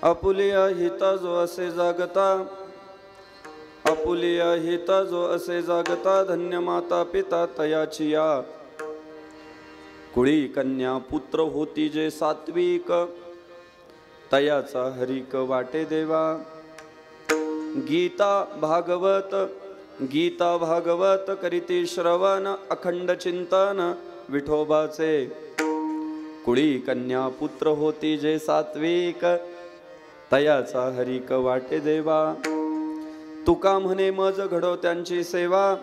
Apulia हित जो असे जागता, आपुलिया हित जो असे जागता, धन्य माता पिता तयाचिया. कुळी कन्या पुत्र होती जे सात्विक, तयाचा हरिक वाटे देवा. गीता भागवत करीती श्रवण, अखंड चिंतन विठोबाचे. कुळी कन्या पुत्र होती जे सात्विक, तयाचा हरिक वाटे देवा. तुका म्हणे मज घडो त्यांची सेवा,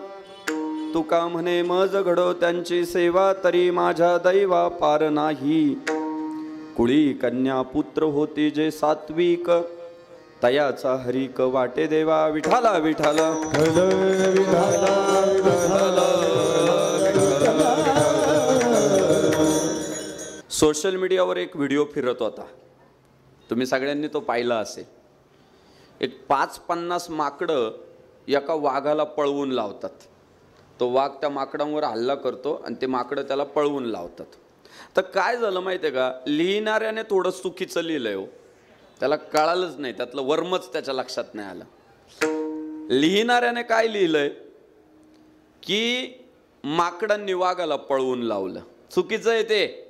तुका म्हणे मज घडो त्यांची सेवा, तरी माझ्या दैवा पार नाही. कुळी कन्या पुत्र होती जे सात्विक, तयाचा हरिक वाटे देवा. विठाला विठाला सोशल मीडियावर एक व्हिडिओ फिरत होता, तुम्ही सगळ्यांनी तो पाहिला असेल. एक 5-50 माकडं एका वाघाला पळवून लावतात. तो वाघ त्या माकडांवर हल्ला करतो आणि ते माकडं त्याला पळवून लावतात. तर काय झालं माहिती आहे का, लिहिणाऱ्याने थोडं चुकीचं लिहिलंय हो. त्याला कळालंच नाही, त्यातलं वर्मच त्याच्या लक्षात नाही आलं. लिहिणाऱ्याने काय लिहिलंय की माकडांनी वाघाला पळवून लावलं. चुकीचं आहे ते.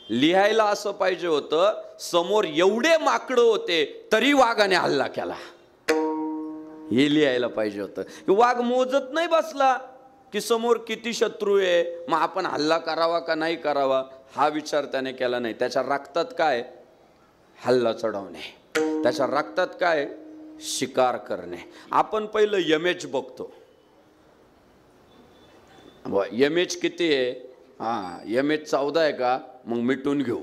लिहायला असं पाहिजे होतं, समोर एवढे माकडं होते तरी वाघाने हल्ला केला, हे लिहायला पाहिजे होतं. वाघ मोजत नाही बसला की समोर किती शत्रू आहे, मग आपण हल्ला करावा का नाही करावा हा विचार त्याने केला नाही. त्याच्या रक्तात काय, हल्ला चढवणे. त्याच्या रक्तात काय, शिकार करणे. आपण पहिलं यमेज बघतो. यमेज किती आहे, हा यमेज 14 आहे का, मग मिटून घेऊ.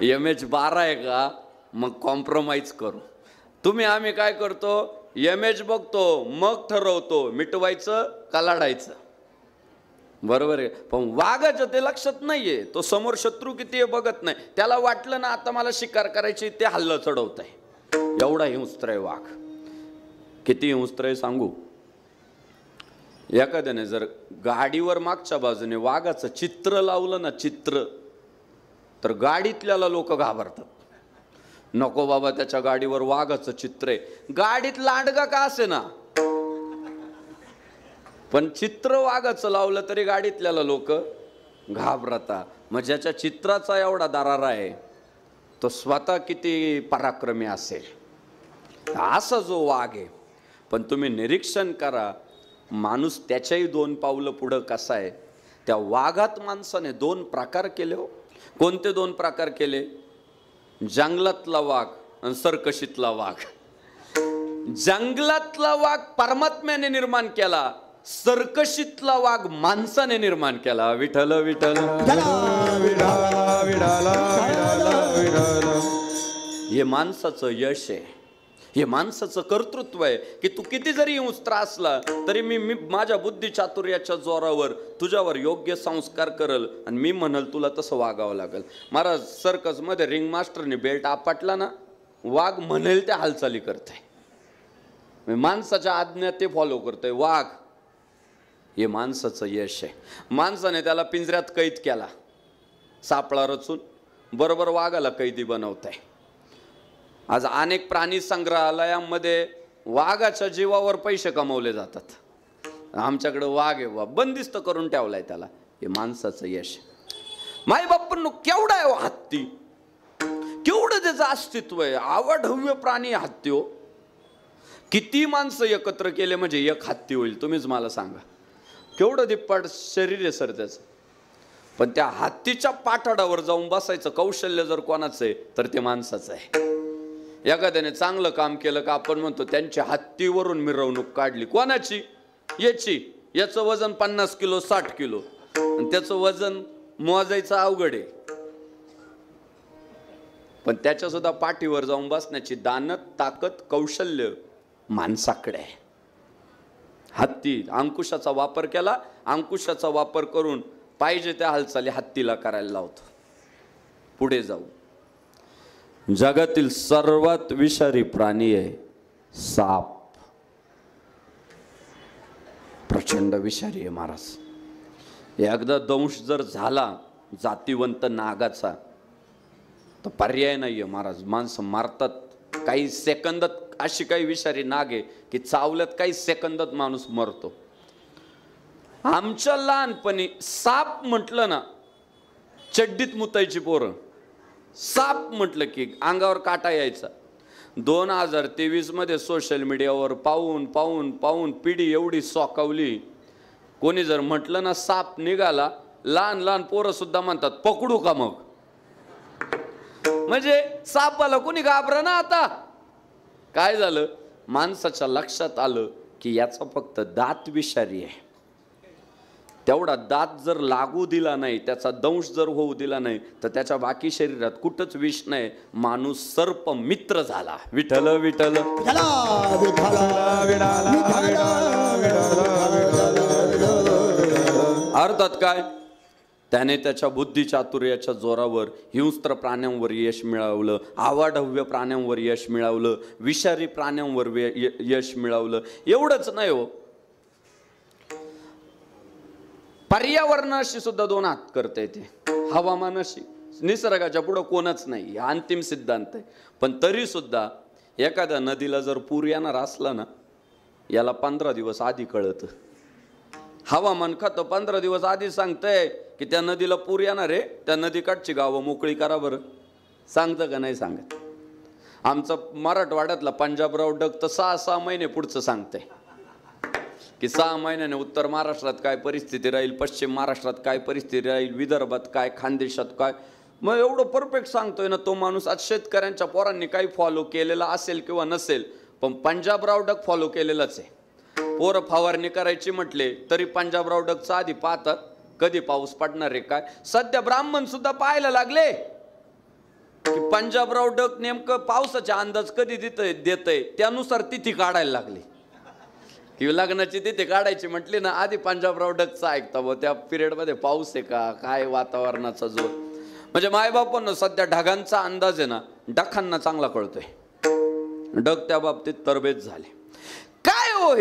यमेज 12 आहे का, मग कॉम्प्रोमाइज करू. तुम्ही आम्ही काय करतो, यमेज बघतो मग ठरवतो मिटवायचं का लढायचं. बरोबर आहे. पण वाघाचं ते लक्षात नाहीये, तो समोर शत्रू किती आहे बघत नाही. त्याला वाटलं ना आता मला शिकार करायची, ते हल्ला चढवत आहे. एवढा हिंस्त्र आहे वाघ. किती हिंस्त्र आहे सांगू. एखाद्याने जर गाडीवर मागच्या बाजूने वाघाचं चित्र लावलं ना, चित्र, तर गाडीतल्याला लोक घाबरतात. नको बाबा त्याच्या गाडीवर वाघाचं चित्र आहे. गाडीत लांडगा का असे ना, पण चित्र वाघाचं लावलं तरी गाडीतल्याला लोक घाबरतात. मग ज्याच्या चित्राचा एवढा दरारा आहे तो स्वतः किती पराक्रमी असेल. असा जो वाघ आहे. पण तुम्ही निरीक्षण करा, माणूस त्याच्याही 2 पावलं पुढं कसा आहे. त्या वाघात माणसाने 2 प्रकार केले हो. कोणते 2 प्रकार केले, जंगलातला वाघ आणि सर्कशीतला वाघ. जंगलातला वाघ परमात्म्याने निर्माण केला, सर्कशीतला वाघ माणसाने निर्माण केला. विठ्ठल विठ्ठल हे माणसाचं यश आहे, हे माणसाचं कर्तृत्व आहे की तू किती जरी हिंस्त्र असला तरी मी माझ्या बुद्धी चातुर्याच्या जोरावर तुझ्यावर योग्य संस्कार करल आणि मी म्हणल तुला तसं वागावं लागल. महाराज सर्कसमध्ये रिंग मास्टरने बेल्ट आपटला ना, वाघ म्हणेल त्या हालचाली करते. माणसाच्या आज्ञा ते फॉलो करतोय वाघ. हे माणसाचं यश आहे. माणसाने त्याला पिंजऱ्यात कैद केला, सापळा रचून बरोबर वाघाला कैदी बनवताय. आज अनेक प्राणी संग्रहालयामध्ये वाघाच्या जीवावर पैसे कमवले जातात. आमच्याकडे वाघ आहे, बंदिस्त करून ठेवलाय त्याला. हे माणसाचं यश. माय बाप्पांनो केवढा आहे हत्ती, केवढं त्याचं अस्तित्व आहे. अवाढव्य प्राणी हत्ती हो. किती माणसं एकत्र केले म्हणजे एक हत्ती होईल, तुम्हीच मला सांगा. केवढं दिप्पाट शरीर आहे सर त्याचं. पण त्या हत्तीच्या पाठाडावर जाऊन बसायचं कौशल्य जर कोणाचं आहे तर ते माणसाचं आहे. एखाद्याने चांगलं काम केलं का आपण म्हणतो त्यांच्या हत्तीवरून मिरवणूक काढली. कोणाची, याची. याचं वजन 50 किलो 60 किलो आणि त्याचं वजन मोजायचं अवघड आहे. पण त्याच्या सुद्धा पाठीवर जाऊन बसण्याची दानत, ताकद, कौशल्य माणसाकडे आहे. हत्ती अंकुशाचा वापर केला, अंकुशाचा वापर करून पाहिजे त्या हालचाली हत्तीला करायला लावतो. पुढे जाऊ. जगातील सर्वात विषारी प्राणी आहे साप. प्रचंड विषारी आहे महाराज. एकदा दंश जर झाला जातीवंत नागाचा तर पर्याय नाहीये महाराज. माणसं मारतात काही सेकंदात. अशी काही विषारी नाग आहे की चावल्यात काही सेकंदात माणूस मरतो. आमच्या लहानपणी साप म्हटलं ना चड्डीत मुतायची पोरं. साप म्हटलं की अंगावर काटा यायचा. 2023 मध्ये सोशल मीडियावर पाहून पाहून पाहून पिढी एवढी सोकावली. कोणी जर म्हटलं ना साप निघाला, लहान लहान पोरं सुद्धा म्हणतात पकडू का मग. म्हणजे सापाला कोणी घाबरा ना. आता काय झालं, माणसाच्या लक्षात आलं की याचा फक्त दात विषारी आहे. तेवढा दात जर लागू दिला नाही, त्याचा दंश जर होऊ दिला नाही, तर त्याच्या बाकी शरीरात कुठंच विष नाही. माणूस सर्प मित्र झाला. विठ्ठल विठ्ठल अर्थात काय, त्याने त्याच्या बुद्धी चातुर्याच्या जोरावर हिंस्त्र प्राण्यांवर यश मिळवलं, आवाढव्य प्राण्यांवर यश मिळवलं, विषारी प्राण्यांवर यश मिळवलं. एवढंच नाही हो, पर्यावरणाशी सुद्धा 2 हात करता येते. हवामानाशी निसर्गाच्या पुढं कोणच नाही, हा अंतिम सिद्धांत आहे. पण तरी सुद्धा एखाद्या नदीला जर पूर येणार असला ना, याला 15 दिवस आधी कळतं. हवामान खातं 15 दिवस आधी सांगतंय की त्या नदीला पूर येणार आहे, त्या नदीकाठची गावं मोकळी करा बरं. सांगतं का नाही सांगत. आमचा मराठवाड्यातला पंजाबराव डग तर 6-6 महिने पुढचं सांगतंय की 6 महिन्याने उत्तर महाराष्ट्रात काय परिस्थिती राहील, पश्चिम महाराष्ट्रात काय परिस्थिती राहील, विदर्भात काय, खानदेशात काय. मग एवढं परफेक्ट सांगतोय ना तो माणूस. आज शेतकऱ्यांच्या पोरांनी काही फॉलो केलेला असेल किंवा नसेल, पण पंजाबराव डग फॉलो केलेलंच आहे. पोरं फवारणी करायची म्हटले तरी पंजाबराव डगचा आधी पाहतात कधी पाऊस पडणार आहे काय. सध्या ब्राह्मण सुद्धा पाहायला लागले की पंजाबराव डग नेमकं पावसाचा अंदाज कधी देतय, त्यानुसार तिथी काढायला लागली. की लग्नाची तिथे काढायची म्हटली ना, आधी पंजाबराव डगचा ऐकता व त्या पिरियडमध्ये पाऊस आहे का काय, वातावरणाचा जोर. म्हणजे मायबापांना सध्या ढगांचा अंदाज आहे ना, डखांना चांगला कळतोय. डग त्या बाबतीत तरबेज झाले. काय हो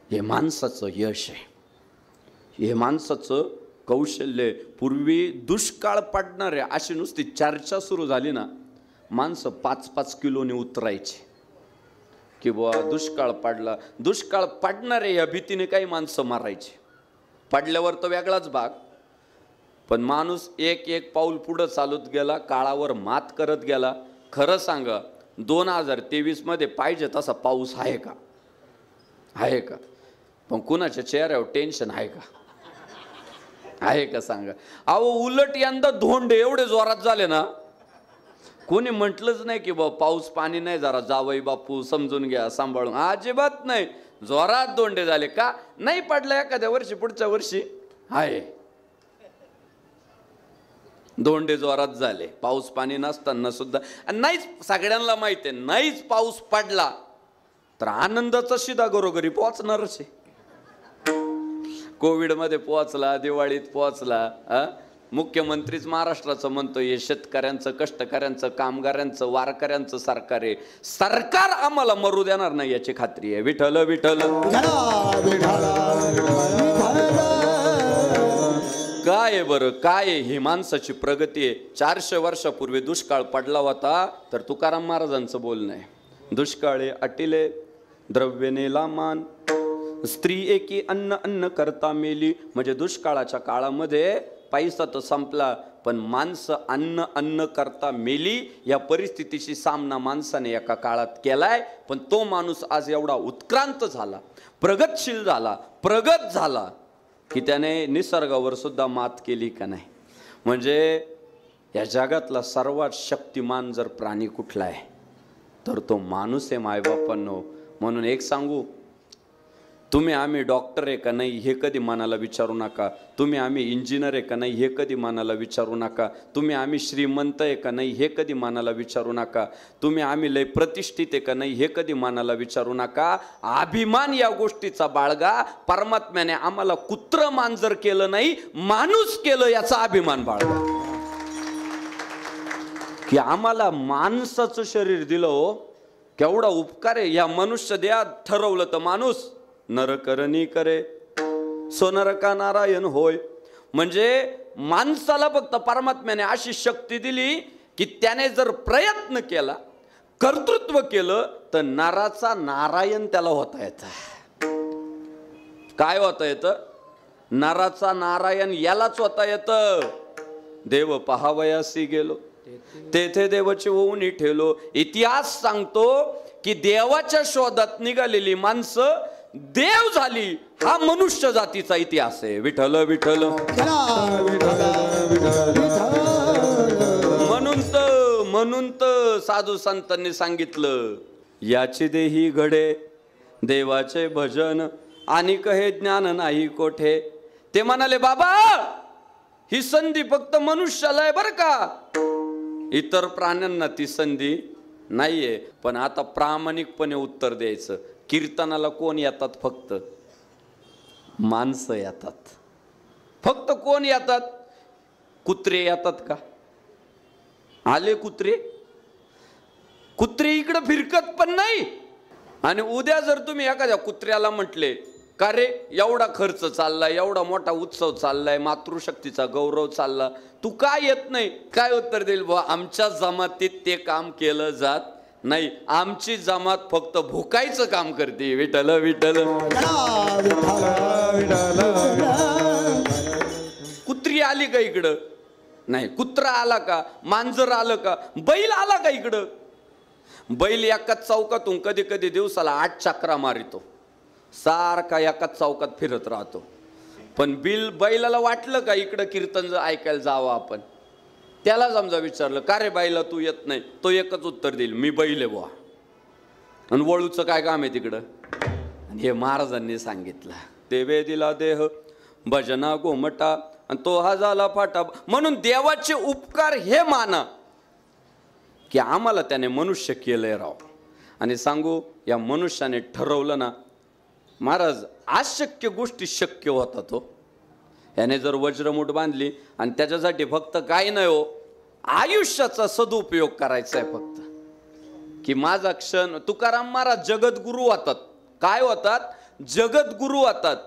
हे माणसाचं यश आहे, हे माणसाचं कौशल्य. पूर्वी दुष्काळ पडणारे अशी नुसती चर्चा सुरू झाली ना, माणसं 5-5 किलोने उतरायची की बुवा दुष्काळ पडला. दुष्काळ पडणारे या भीतीने काही माणसं मारायची. पडल्यावर तर वेगळाच भाग, पण माणूस एक पाऊल पुढं चालत गेला, काळावर मात करत गेला. खरं सांगा 2023 मध्ये पाहिजे तसा पाऊस आहे का? आहे का? पण कुणाच्या चेहऱ्यावर टेन्शन आहे का? आहे का सांगा. अहो उलट यंदा धोंडे एवढे जोरात झाले ना, कोणी म्हटलंच नाही की बा पाऊस पाणी नाही, जरा जावई बापू समजून घ्या, सांभाळून. अजिबात नाही, जोरात धोंडे झाले. का नाही पडला एखाद्या वर्षी, पुढच्या वर्षी आहे धोंडे जोरात झाले. पाऊस पाणी नसताना सुद्धा. आणि नाहीच, सगळ्यांना माहिती आहे, नाहीच पाऊस पडला तर आनंदाचा शिदा घरोघरी पोहोचणारच आहे. कोविडमध्ये पोहोचला, दिवाळीत पोहोचला. मुख्यमंत्रीच महाराष्ट्राचं म्हणतो हे शेतकऱ्यांचं, कष्टकऱ्यांचं, कामगारांचं, वारकऱ्यांचं सरकार आहे. सरकार आम्हाला मरू देणार नाही याची खात्री आहे. विठ्ठल विठ्ठल काय आहे बरं, काय आहे ही माणसाची प्रगती आहे. 400 वर्षापूर्वी दुष्काळ पडला होता तर तुकाराम महाराजांचं बोलणं आहे. दुष्काळे अटिले द्रव्यने लामान, स्त्री एकी अन्न अन्न करता मेली. म्हणजे दुष्काळाच्या काळामध्ये पैसा तर संपला, पण माणसं अन्न अन्न करता मेली. या परिस्थितीशी सामना माणसाने एका काळात केलाय. पण तो माणूस आज एवढा उत्क्रांत झाला, प्रगतशील झाला, प्रगत झाला की त्याने निसर्गावर सुद्धा मात केली का नाही. म्हणजे या जगातला सर्वात शक्तिमान जर प्राणी कुठला आहे तर तो माणूस आहे मायबापांनो. म्हणून एक सांगू, तुम्ही आम्ही डॉक्टर आहे का नाही हे कधी मनाला विचारू नका. तुम्ही आम्ही इंजिनियर आहे का नाही हे कधी मनाला विचारू नका. तुम्ही आम्ही श्रीमंत आहे का नाही हे कधी मनाला विचारू नका. तुम्ही आम्ही लय प्रतिष्ठित आहे का नाही हे कधी मनाला विचारू नका. अभिमान या गोष्टीचा बाळगा. परमात्म्याने आम्हाला कुत्र मांजर केलं नाही, माणूस केलं याचा अभिमान बाळगा. की आम्हाला माणसाचं शरीर दिलं हो, केवढा उपकार आहे. या मनुष्य देहात ठरवलं तर माणूस नरकरणी करे, सोनरका नारायण होय. म्हणजे माणसाला फक्त परमात्म्याने अशी शक्ती दिली की त्याने जर प्रयत्न केला, कर्तृत्व केलं, तर नराचा नारायण त्याला होता येतं. काय होता येतं? नराचा नारायण यालाच होता येतं. देव पहावयासी गेलो, तेथे देवाची होऊन ठेवलो. इतिहास सांगतो की देवाच्या शोधात निघालेली माणसं देव झाली. हा मनुष्य जातीचा इतिहास आहे. विठ्ठल विठ्ठल. म्हणून तर साधू संतांनी सांगितलं, याची देही घडे देवाचे भजन, आणि कहे ज्ञान नाही कोठे. ते म्हणाले, बाबा ही संधी फक्त मनुष्याला आहे बर का, इतर प्राण्यांना ती संधी नाहीये. पण आता प्रामाणिकपणे उत्तर द्यायचं, कीर्तनाला कोण येतात? फक्त माणसं येतात. फक्त कोण येतात? कुत्रे येतात का? आले कुत्रे? कुत्रे इकडं फिरकत पण नाही. आणि उद्या जर तुम्ही एखाद्या कुत्र्याला म्हटले, का रे एवढा खर्च चाललाय, एवढा मोठा उत्सव चाललाय, मातृशक्तीचा गौरव चालला, तू काय येत नाही? काय उत्तर देईल? आमच्या जमातीत ते काम केलं जात नाही, आमची जमात फक्त भुकायचं काम करते. विठ्ठल विठ्ठल. कुत्री आली का इकडं? नाही. कुत्रा आला का? मांजर आलं का? बैल आला का इकडं? बैल एकाच चौकातून कधी कधी दिवसाला 8 चक्रा मारितो, सारखा एकाच चौकात फिरत राहतो. पण बैलाला वाटलं का इकडं कीर्तन ऐकायला जावं आपण? त्याला समजा विचारलं, का रे बैला तू येत नाही? तो एकच उत्तर देईल, मी बैल आहे बुवा. आणि वळूचं काय काम आहे तिकडं? आणि हे महाराजांनी सांगितलं, देवे दिला देह भजना गोमटा, आणि तो हा झाला फाटा. म्हणून देवाचे उपकार हे माना की आम्हाला त्याने मनुष्य केलंय राव. आणि सांगू, या मनुष्याने ठरवलं ना महाराज, अशक्य गोष्टी शक्य होतात हो. याने जर वज्रमूठ बांधली, आणि त्याच्यासाठी फक्त काही नाही हो, आयुष्याचा सदुपयोग करायचा आहे फक्त. की माझा क्षण, तुकाराम महाराज जगद्गुरु होतात. काय होतात? जगद्गुरु होतात.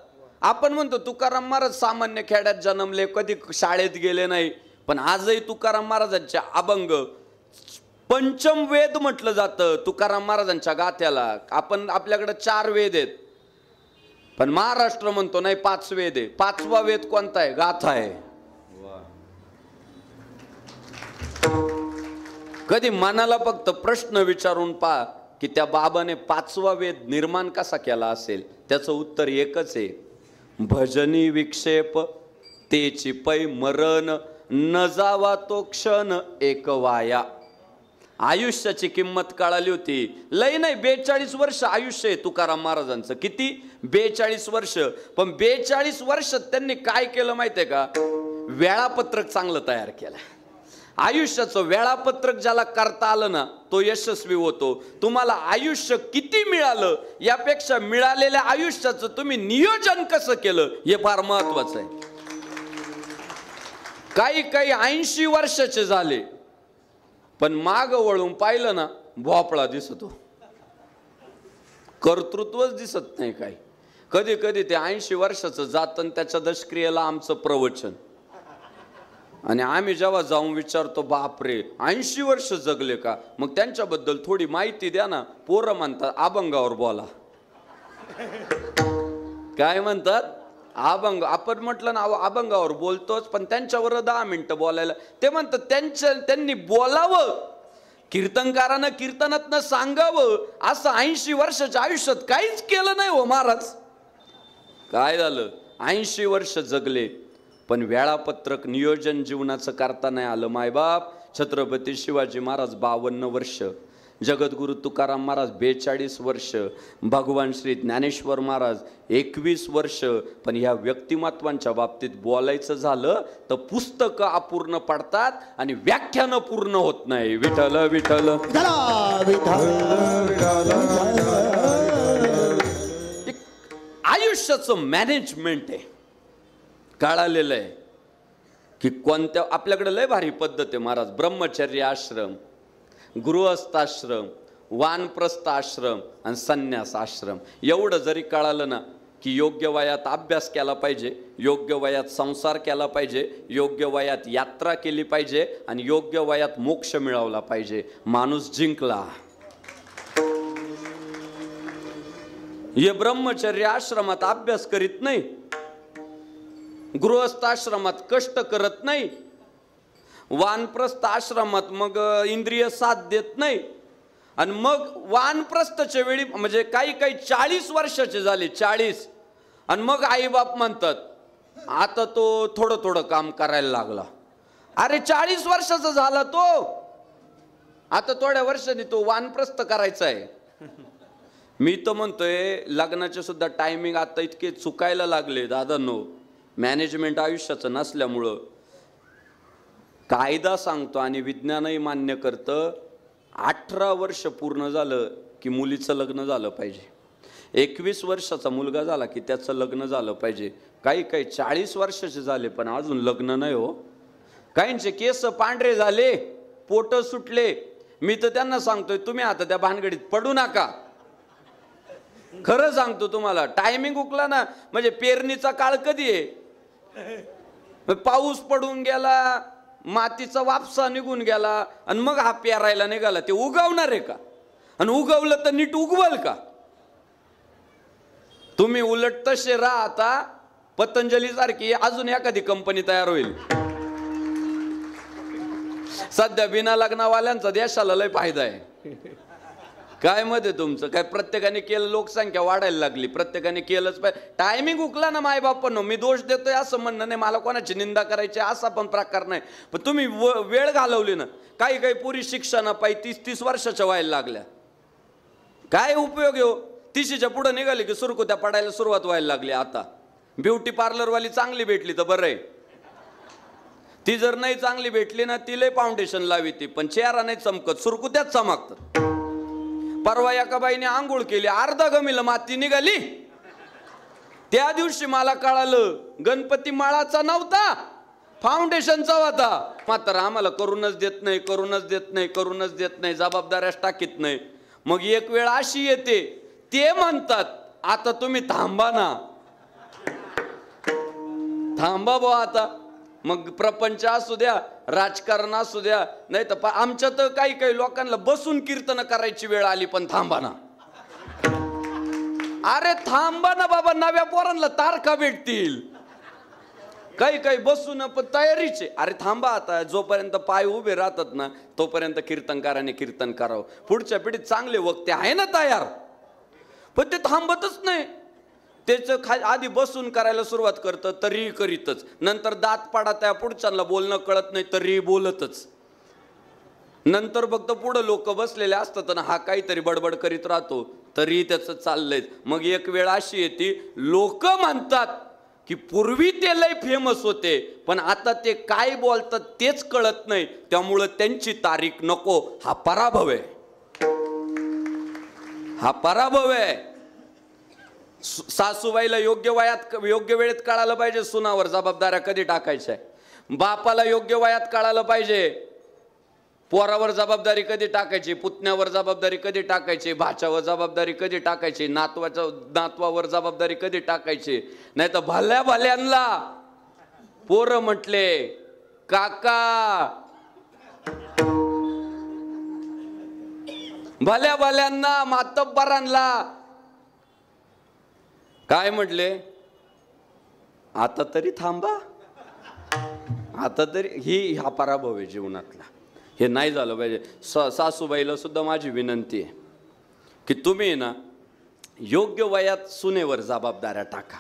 आपण म्हणतो तुकाराम महाराज सामान्य खेड्यात जन्मले, कधी शाळेत गेले नाही, पण आजही तुकाराम महाराजांच्या अभंग पंचम वेद म्हटलं जातं. तुकाराम महाराजांच्या गाथ्याला आपल्याकडे 4 वेद आहेत, पण महाराष्ट्र म्हणतो नाही 5 वेद आहे. 5वा वेद कोणता आहे? गाथा आहे. कधी मनाला फक्त प्रश्न विचारून पहा की त्या बाबाने 5वा वेद निर्माण कसा केला असेल? त्याचं उत्तर एकच आहे, भजनी विक्षेप तेची पै मरण, न जावा तो क्षण एक वाया. आयुष्याची किंमत कळाली होती. लय नाही, 42 वर्ष आयुष्य आहे तुकाराम महाराजांचं. किती? 42 वर्ष. पण 42 वर्षात त्यांनी काय केलं माहितीये का? वेळापत्रक चांगलं तयार केलं. आयुष्याचं वेळापत्रक ज्याला करता आलं ना, तो यशस्वी होतो. तुम्हाला आयुष्य किती मिळालं यापेक्षा मिळालेल्या आयुष्याचं तुम्ही नियोजन कसं केलं हे फार महत्वाचं आहे. काही 80 वर्षाचे झाले, पण माग वळून पाहिलं ना, भोपळा दिसतो, कर्तृत्वच दिसत नाही. काही कधी कधी ते 80 वर्षाचं जातं, त्याच्या दशक्रियेला आमचं प्रवचन. आणि आम्ही जेव्हा जाऊन विचारतो, बापरे 80 वर्ष जगले का? मग त्यांच्याबद्दल थोडी माहिती द्या ना. पोरं म्हणतात अभंगावर बोला. काय म्हणतात? अभंग. आपण म्हटलं ना अभंगावर बोलतोच, पण त्यांच्यावर 10 मिनिटं बोलायला. ते म्हणतात त्यांनी बोलावं, कीर्तनकारानं कीर्तनातनं सांगावं. असं 80 वर्षाच्या आयुष्यात काहीच केलं नाही हो महाराज. काय झालं? 80 वर्ष जगले, पण वेळापत्रक नियोजन जीवनाचं करता नाही आलं. मायबाप छत्रपती शिवाजी महाराज 52 वर्ष, जगद्गुरु तुकाराम महाराज 42 वर्ष, भगवान श्री ज्ञानेश्वर महाराज 21 वर्ष. पण ह्या व्यक्तिमत्वांच्या बाबतीत बोलायचं झालं तर पुस्तकं अपूर्ण पडतात आणि व्याख्यानं पूर्ण होत नाही. विठ्ठल विठ्ठल. आयुष्याचं मॅनेजमेंट आहे. कळालेलं आहे की कोणत्या, आपल्याकडे लय भारी पद्धत आहे महाराज. ब्रह्मचर्य आश्रम, गृहस्थाश्रम, वानप्रस्थ आश्रम आणि संन्यास आश्रम. एवढं जरी कळालं ना, की योग्य वयात अभ्यास केला पाहिजे, योग्य वयात संसार केला पाहिजे, योग्य वयात यात्रा केली पाहिजे आणि योग्य वयात मोक्ष मिळवला पाहिजे. माणूस जिंकला. हे ब्रह्मचर्य आश्रमात अभ्यास करीत नाही, गृहस्थ आश्रमात कष्ट करत नाही, वानप्रस्थ आश्रमात मग इंद्रिय साथ देत नाही. आणि मग वानप्रस्थच्या वेळी म्हणजे काही 40 वर्षाचे झाले, 40, आणि मग आईबाप म्हणतात आता तो थोडं थोडं काम करायला लागला. अरे 40 वर्षाचा झाला तो, आता थोड्या वर्षांनी तो वानप्रस्थ करायचा आहे. मी तर म्हणतोय लग्नाचे सुद्धा टायमिंग आता इतके चुकायला लागले दादांनो, मॅनेजमेंट आयुष्याचं नसल्यामुळं. कायदा सांगतो आणि विज्ञानही मान्य करतं, 18 वर्ष पूर्ण झालं की मुलीचं लग्न झालं पाहिजे. 21 वर्षाचा मुलगा झाला की त्याचं लग्न झालं पाहिजे. काही 40 वर्षाचे झाले पण अजून लग्न नाही हो. काहींचे केस पांढरे झाले, पोट सुटले. मी तर त्यांना सांगतोय तुम्ही आता त्या भानगडीत पडू नका. खरं सांगतो तुम्हाला, टायमिंग हुकला ना म्हणजे पेरणीचा काळ कधी आहे, पाऊस पडून गेला, मातीचा वापसा निघून गेला आणि मग हा पेरायला निघाला, ते उगवणार आहे का? आणि उगवलं तर नीट उगवल का? तुम्ही उलट तसे राहा. आता पतंजली सारखी अजून एखादी कंपनी तयार होईल. सध्या बिना लग्नवाल्यांचा देशाला लय फायदा आहे. काय मत आहे तुमचं? काय प्रत्येकाने केलं, लोकसंख्या वाढायला लागली, प्रत्येकाने केलंच पाहिजे. टायमिंग हुकला ना माय बापांनो. मी दोष देतोय असं म्हणणं नाही, मला कोणाची निंदा करायची असा पण प्रकार नाही. पण तुम्ही वेळ घालवली ना. काही पुरी शिक्षणा पायी 30 वर्षाच्या व्हायला लागल्या. काय उपयोग आहे हो? 30च्या पुढे निघाली की सुरकुत्या पडायला सुरुवात व्हायला लागली. आता ब्युटी पार्लरवाली चांगली भेटली तर बरं आहे. ती जर नाही चांगली भेटली ना, ती लय फाउंडेशन लावी ती, पण चेहरा नाही चमकत, सुरकुत्याच चमकतात. परवा एका बाईने आंघोळ केली, अर्धा गमीला माती निघाली. त्या दिवशी मला कळालं गणपती माळाचा नव्हता, फाउंडेशनचा होता. मात्र आम्हाला करूनच देत नाही, करूनच देत नाही, करूनच देत नाही, जबाबदाऱ्याच टाकीत नाही. मग एक वेळ अशी येते, ते म्हणतात आता तुम्ही थांबा ना, थांबा बुवा आता. मग प्रपंच असू द्या, राजकारण असू द्या, नाही तर आमच्या तर काही लोकांना बसून कीर्तन करायची वेळ आली पण थांबा ना. अरे थांबा ना बाबा, नव्या पोरांना तारखा भेटतील. काही बसून पण तयारीचे. अरे थांबा आता, जोपर्यंत पाय उभे राहतात ना तोपर्यंत कीर्तनकाराने कीर्तन करावं. पुढच्या पिढीत चांगले वक्ते आहे ना तयार, पण ते थांबतच नाही. त्याचं आधी बसून करायला सुरुवात करतं तरी करीतच, नंतर दात पाडा त्या पुढच्यांना बोलणं कळत नाही तरी बोलतच. नंतर फक्त पुढं लोक बसलेले असतात ना, हा काहीतरी बडबड करीत राहतो तरी त्याचं चाललंय. मग एक वेळ अशी येते, लोक म्हणतात की पूर्वी ते लय फेमस होते पण आता ते काय बोलतात तेच कळत नाही, त्यामुळं त्यांची तारीख नको. हा पराभव आहे, हा पराभव आहे. सासूबाईला योग्य वयात योग्य वेळेत कळालं पाहिजे सुनावर जबाबदाऱ्या कधी टाकायच्या. बापाला योग्य वयात कळालं पाहिजे पोरावर जबाबदारी कधी टाकायची, पुतण्यावर जबाबदारी कधी टाकायची, भाच्यावर जबाबदारी कधी टाकायची, नातवावर जबाबदारी कधी टाकायची. नाही तर भल्या भल्यांना पोरं म्हटले काका, भल्या भल्यांना मातब्बरांना काय म्हटले, आता तरी थांबा, आता तरी. हा पराभव आहे जीवनातला. हे नाही झालं पाहिजे. सासूबाईला सुद्धा माझी विनंती आहे की तुम्ही ना योग्य वयात सुनेवर जबाबदाऱ्या टाका.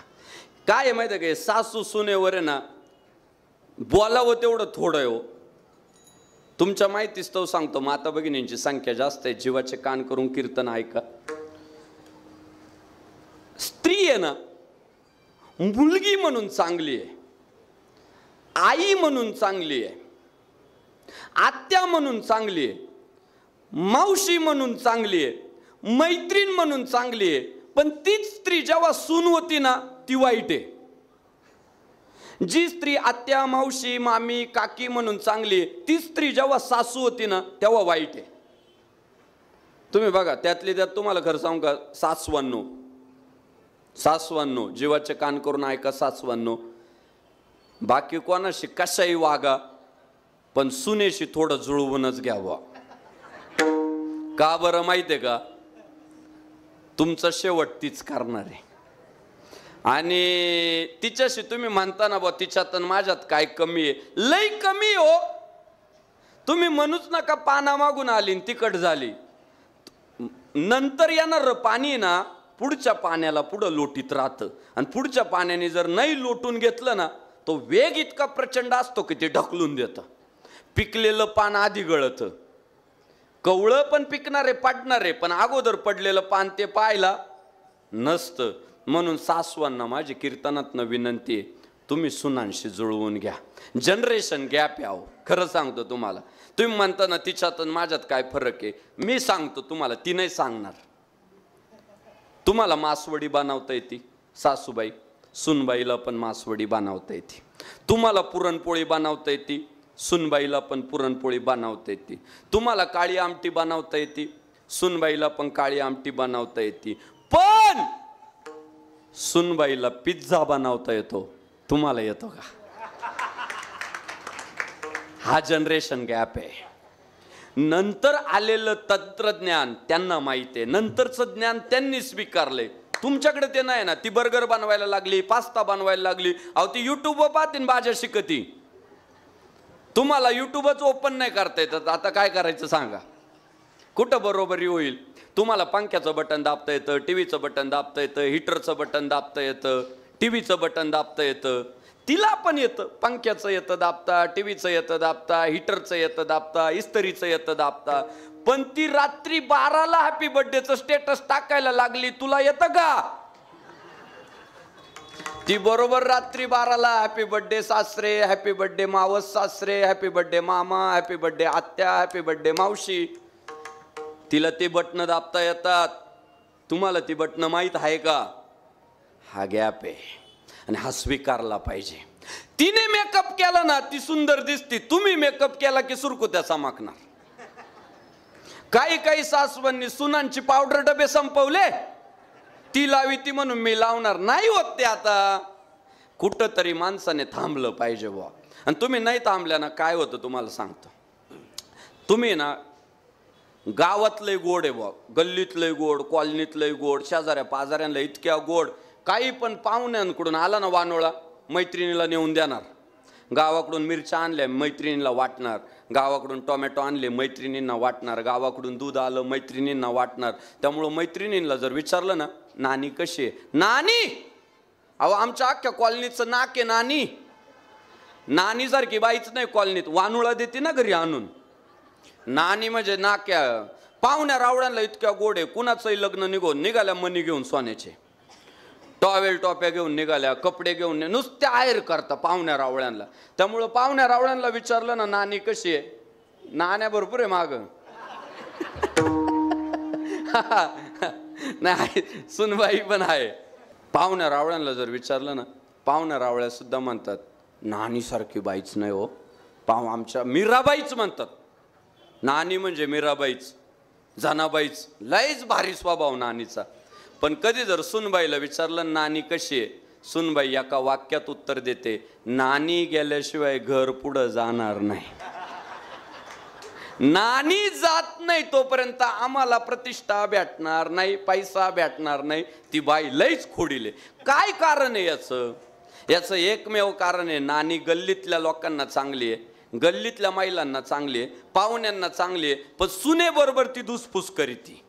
काय आहे माहिती आहे का, सासू सुनेवर आहे ना बोलावं तेवढं थोडं आहे हो. तुमच्या माहितीच तो सांगतो, माता भगिनींची संख्या जास्त आहे, जीवाचे कान करून कीर्तन ऐका. स्त्री आहे ना, मुलगी म्हणून चांगली आहे, आई म्हणून चांगली आहे, आत्या म्हणून चांगली आहे, मावशी म्हणून चांगली आहे, मैत्रीण म्हणून चांगली आहे. पण तीच स्त्री जेव्हा सून होती ना ती वाईट आहे. जी स्त्री आत्या, मावशी, मामी, काकी म्हणून चांगली आहे, ती स्त्री जेव्हा सासू होती ना तेव्हा वाईट आहे. तुम्ही बघा, त्यातली त्यात तुम्हाला खरं सांगू का, सासवांनो सासवांनो, जीवाचे कान करून ऐका सासवांनो, बाकी कोणाशी कशाही वागा, पण सुनेशी थोडं जुळवूनच घ्यावं. का बरं माहितीये का? तुमचं शेवट तीच करणार आहे. आणि तिच्याशी तुम्ही म्हणता ना बा तिच्यात आणि माझ्यात काय कमी आहे, लई कमी हो. तुम्ही म्हणूच नका पाना मागून आली तिकट झाली. नंतर येणार पाणी ना पुढच्या पाण्याला पुढं लोटीत राहतं, आणि पुढच्या पाण्याने जर नाही लोटून घेतलं ना तो वेग इतका प्रचंड असतो की ते ढकलून देतं. पिकलेलं पान आधी गळतं, कवळं पण पिकणारे पडणारे, पण अगोदर पडलेलं पान ते पाहायला नसतं. म्हणून सासवांना माझी कीर्तनातनं विनंती आहे, तुम्ही सुनांशी जुळवून घ्या. जनरेशन गॅप यावं. खरं सांगतो तुम्हाला, तुम्ही म्हणता ना तिच्यात आणि माझ्यात काय फरक आहे, मी सांगतो तुम्हाला, ती नाही सांगणार. तुम्हाला मासवडी बनवता येते सासूबाई, सुनबाईला पण मासवडी बनवता येते. तुम्हाला पुरणपोळी बनवता येते, सुनबाईला पण पुरणपोळी बनवता येते. तुम्हाला काळी आमटी बनवता येते, सुनबाईला पण काळी आमटी बनवता येते. पण सुनबाईला पिझ्झा बनवता येतो, तुम्हाला येतो का? हा जनरेशन गॅप आहे. नंतर आलेलं तंत्रज्ञान त्यांना माहिती आहे, नंतरचं ज्ञान त्यांनी स्वीकारले. तुमच्याकडे ते नाही ना. ती बर्गर बनवायला लागली, पास्ता बनवायला लागली, अहो ती युट्यूबवर पाहतीन भाज्या शिकती. तुम्हाला युट्यूबच ओपन नाही करता येत, आता काय करायचं सांगा? कुठं बरोबरी होईल? तुम्हाला पंख्याचं बटन दाबता येतं, टीव्हीचं बटन दाबता येतं, हिटरचं बटन दाबता येतं, टीव्हीचं बटन दाबता येतं. तिला पण येतं, पंख्याचं येतं दाबता, टीव्हीचं येतं दाबता, हिटरचं येतं दाबता, इस्त्रीचं येतं दाबता. पण ती रात्री 12ला हॅपी बर्थडेचं स्टेटस टाकायला लागली, तुला येतं का? ती बरोबर रात्री 12ला हॅपी बर्थडे सासरे, हॅपी बर्थडे मावस सासरे, हॅपी बर्थडे मामा, हॅपी बर्थडे आत्या, हॅपी बर्थडे मावशी. तिला ते बटन दाबता येतात, तुम्हाला ती बटन माहीत आहे का? हा गॅप आहे आणि हा स्वीकारला पाहिजे. तिने मेकअप केला ना ती सुंदर दिसती, तुम्ही मेकअप केला की सुरकुत्या चमकणार. काही काही सासवांनी सुनांची पावडर डबे संपवले, ती लावी ती म्हणून मी लावणार नाही होत ते. आता कुठं तरी माणसाने थांबलं पाहिजे बुवा. आणि तुम्ही नाही थांबल्या ना काय होतं तुम्हाला सांगतो. तुम्ही ना गावातले गोड आहे बुवा, गल्लीतले गोड, कॉलनीतले गोड, शेजाऱ्या पाजाऱ्यांना इतक्या गोड. काही पण पाहुण्यांकडून आला ना वानोळा, मैत्रिणीला नेऊन देणार. गावाकडून मिरच्या आणल्या मैत्रिणीला वाटणार, गावाकडून टोमॅटो आणले मैत्रिणींना वाटणार, गावाकडून दूध आलं मैत्रिणींना वाटणार. त्यामुळं मैत्रिणींना जर विचारलं ना नानी कशी आहे, नानी, अहो आमच्या अख्ख्या कॉलनीचं नाक आहे नानी. नानी सारखी बाईच नाही कॉलनीत, वानुळा देते ना घरी आणून. नानी म्हणजे नाक्या. पाहुण्या रावड्यांना इतक्या गोड आहे, कुणाचंही लग्न निघाल्या मनी घेऊन सोन्याचे, टॉवेल टॉप्या घेऊन निघाल्या, कपडे घेऊन, नुसते आहेर करता पाहुण्या रावळ्यांना. त्यामुळं पाहुण्या रावळ्यांना विचारलं ना नानी कशी आहे, नाण्या भरपूर आहे माग. नाही सुनबाई पण आहे. पाहुण्या रावळ्यांना जर विचारलं ना, पाहुण्या रावळ्या सुद्धा म्हणतात नानी सारखी बाईच नाही हो, आमच्या मीराबाईच म्हणतात. नानी म्हणजे मीराबाईच, जनाबाईच, लयच भारी स्वभाव नानीचा. पण कधी जर सुनबाईला विचारलं नानी कशी आहे, सुनबाई एका वाक्यात उत्तर देते, नानी गेल्याशिवाय घर पुढं जाणार नाही. नानी जात नाही तोपर्यंत आम्हाला प्रतिष्ठा भेटणार नाही, पैसा भेटणार नाही. ती बाई लईच खोडीले. काय कारण आहे याचं? याचं एकमेव कारण आहे, नानी गल्लीतल्या लोकांना चांगली आहे, गल्लीतल्या महिलांना चांगली आहे, पाहुण्यांना चांगली आहे, पण सुनेबरोबर ती धुसफूस करीती.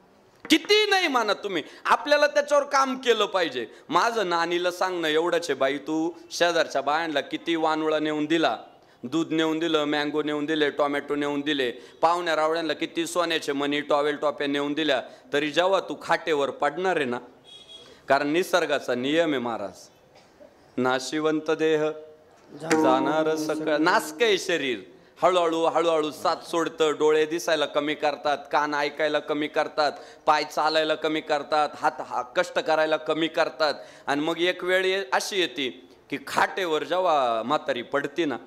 किती नाही माना तुम्ही, आपल्याला त्याच्यावर काम केलं पाहिजे. माझं नानीला सांगणं एवढंच आहे, बाई तू शेजारच्या बायांना किती वानुळा नेऊन दिला, दूध नेऊन दिलं, मँगो नेऊन दिले, टोमॅटो नेऊन दिले, पाहुण्या रावड्यांना किती सोन्याचे मणी टॉवेल टॉप्या नेऊन दिल्या, तरी जेव्हा तू खाटेवर पडणार आहे ना, कारण निसर्गाचा नियम आहे महाराज, नाशिवंत देह जाणार सकाळ, नासकय शरीर. हळूहळू हळूहळू साथ सोडतं, डोळे दिसायला कमी करतात, कान ऐकायला कमी करतात, पाय चालायला कमी करतात, हात कष्ट करायला कमी करतात. आणि मग एक वेळ अशी येते की खाटेवर जेव्हा म्हातारी पडते ना,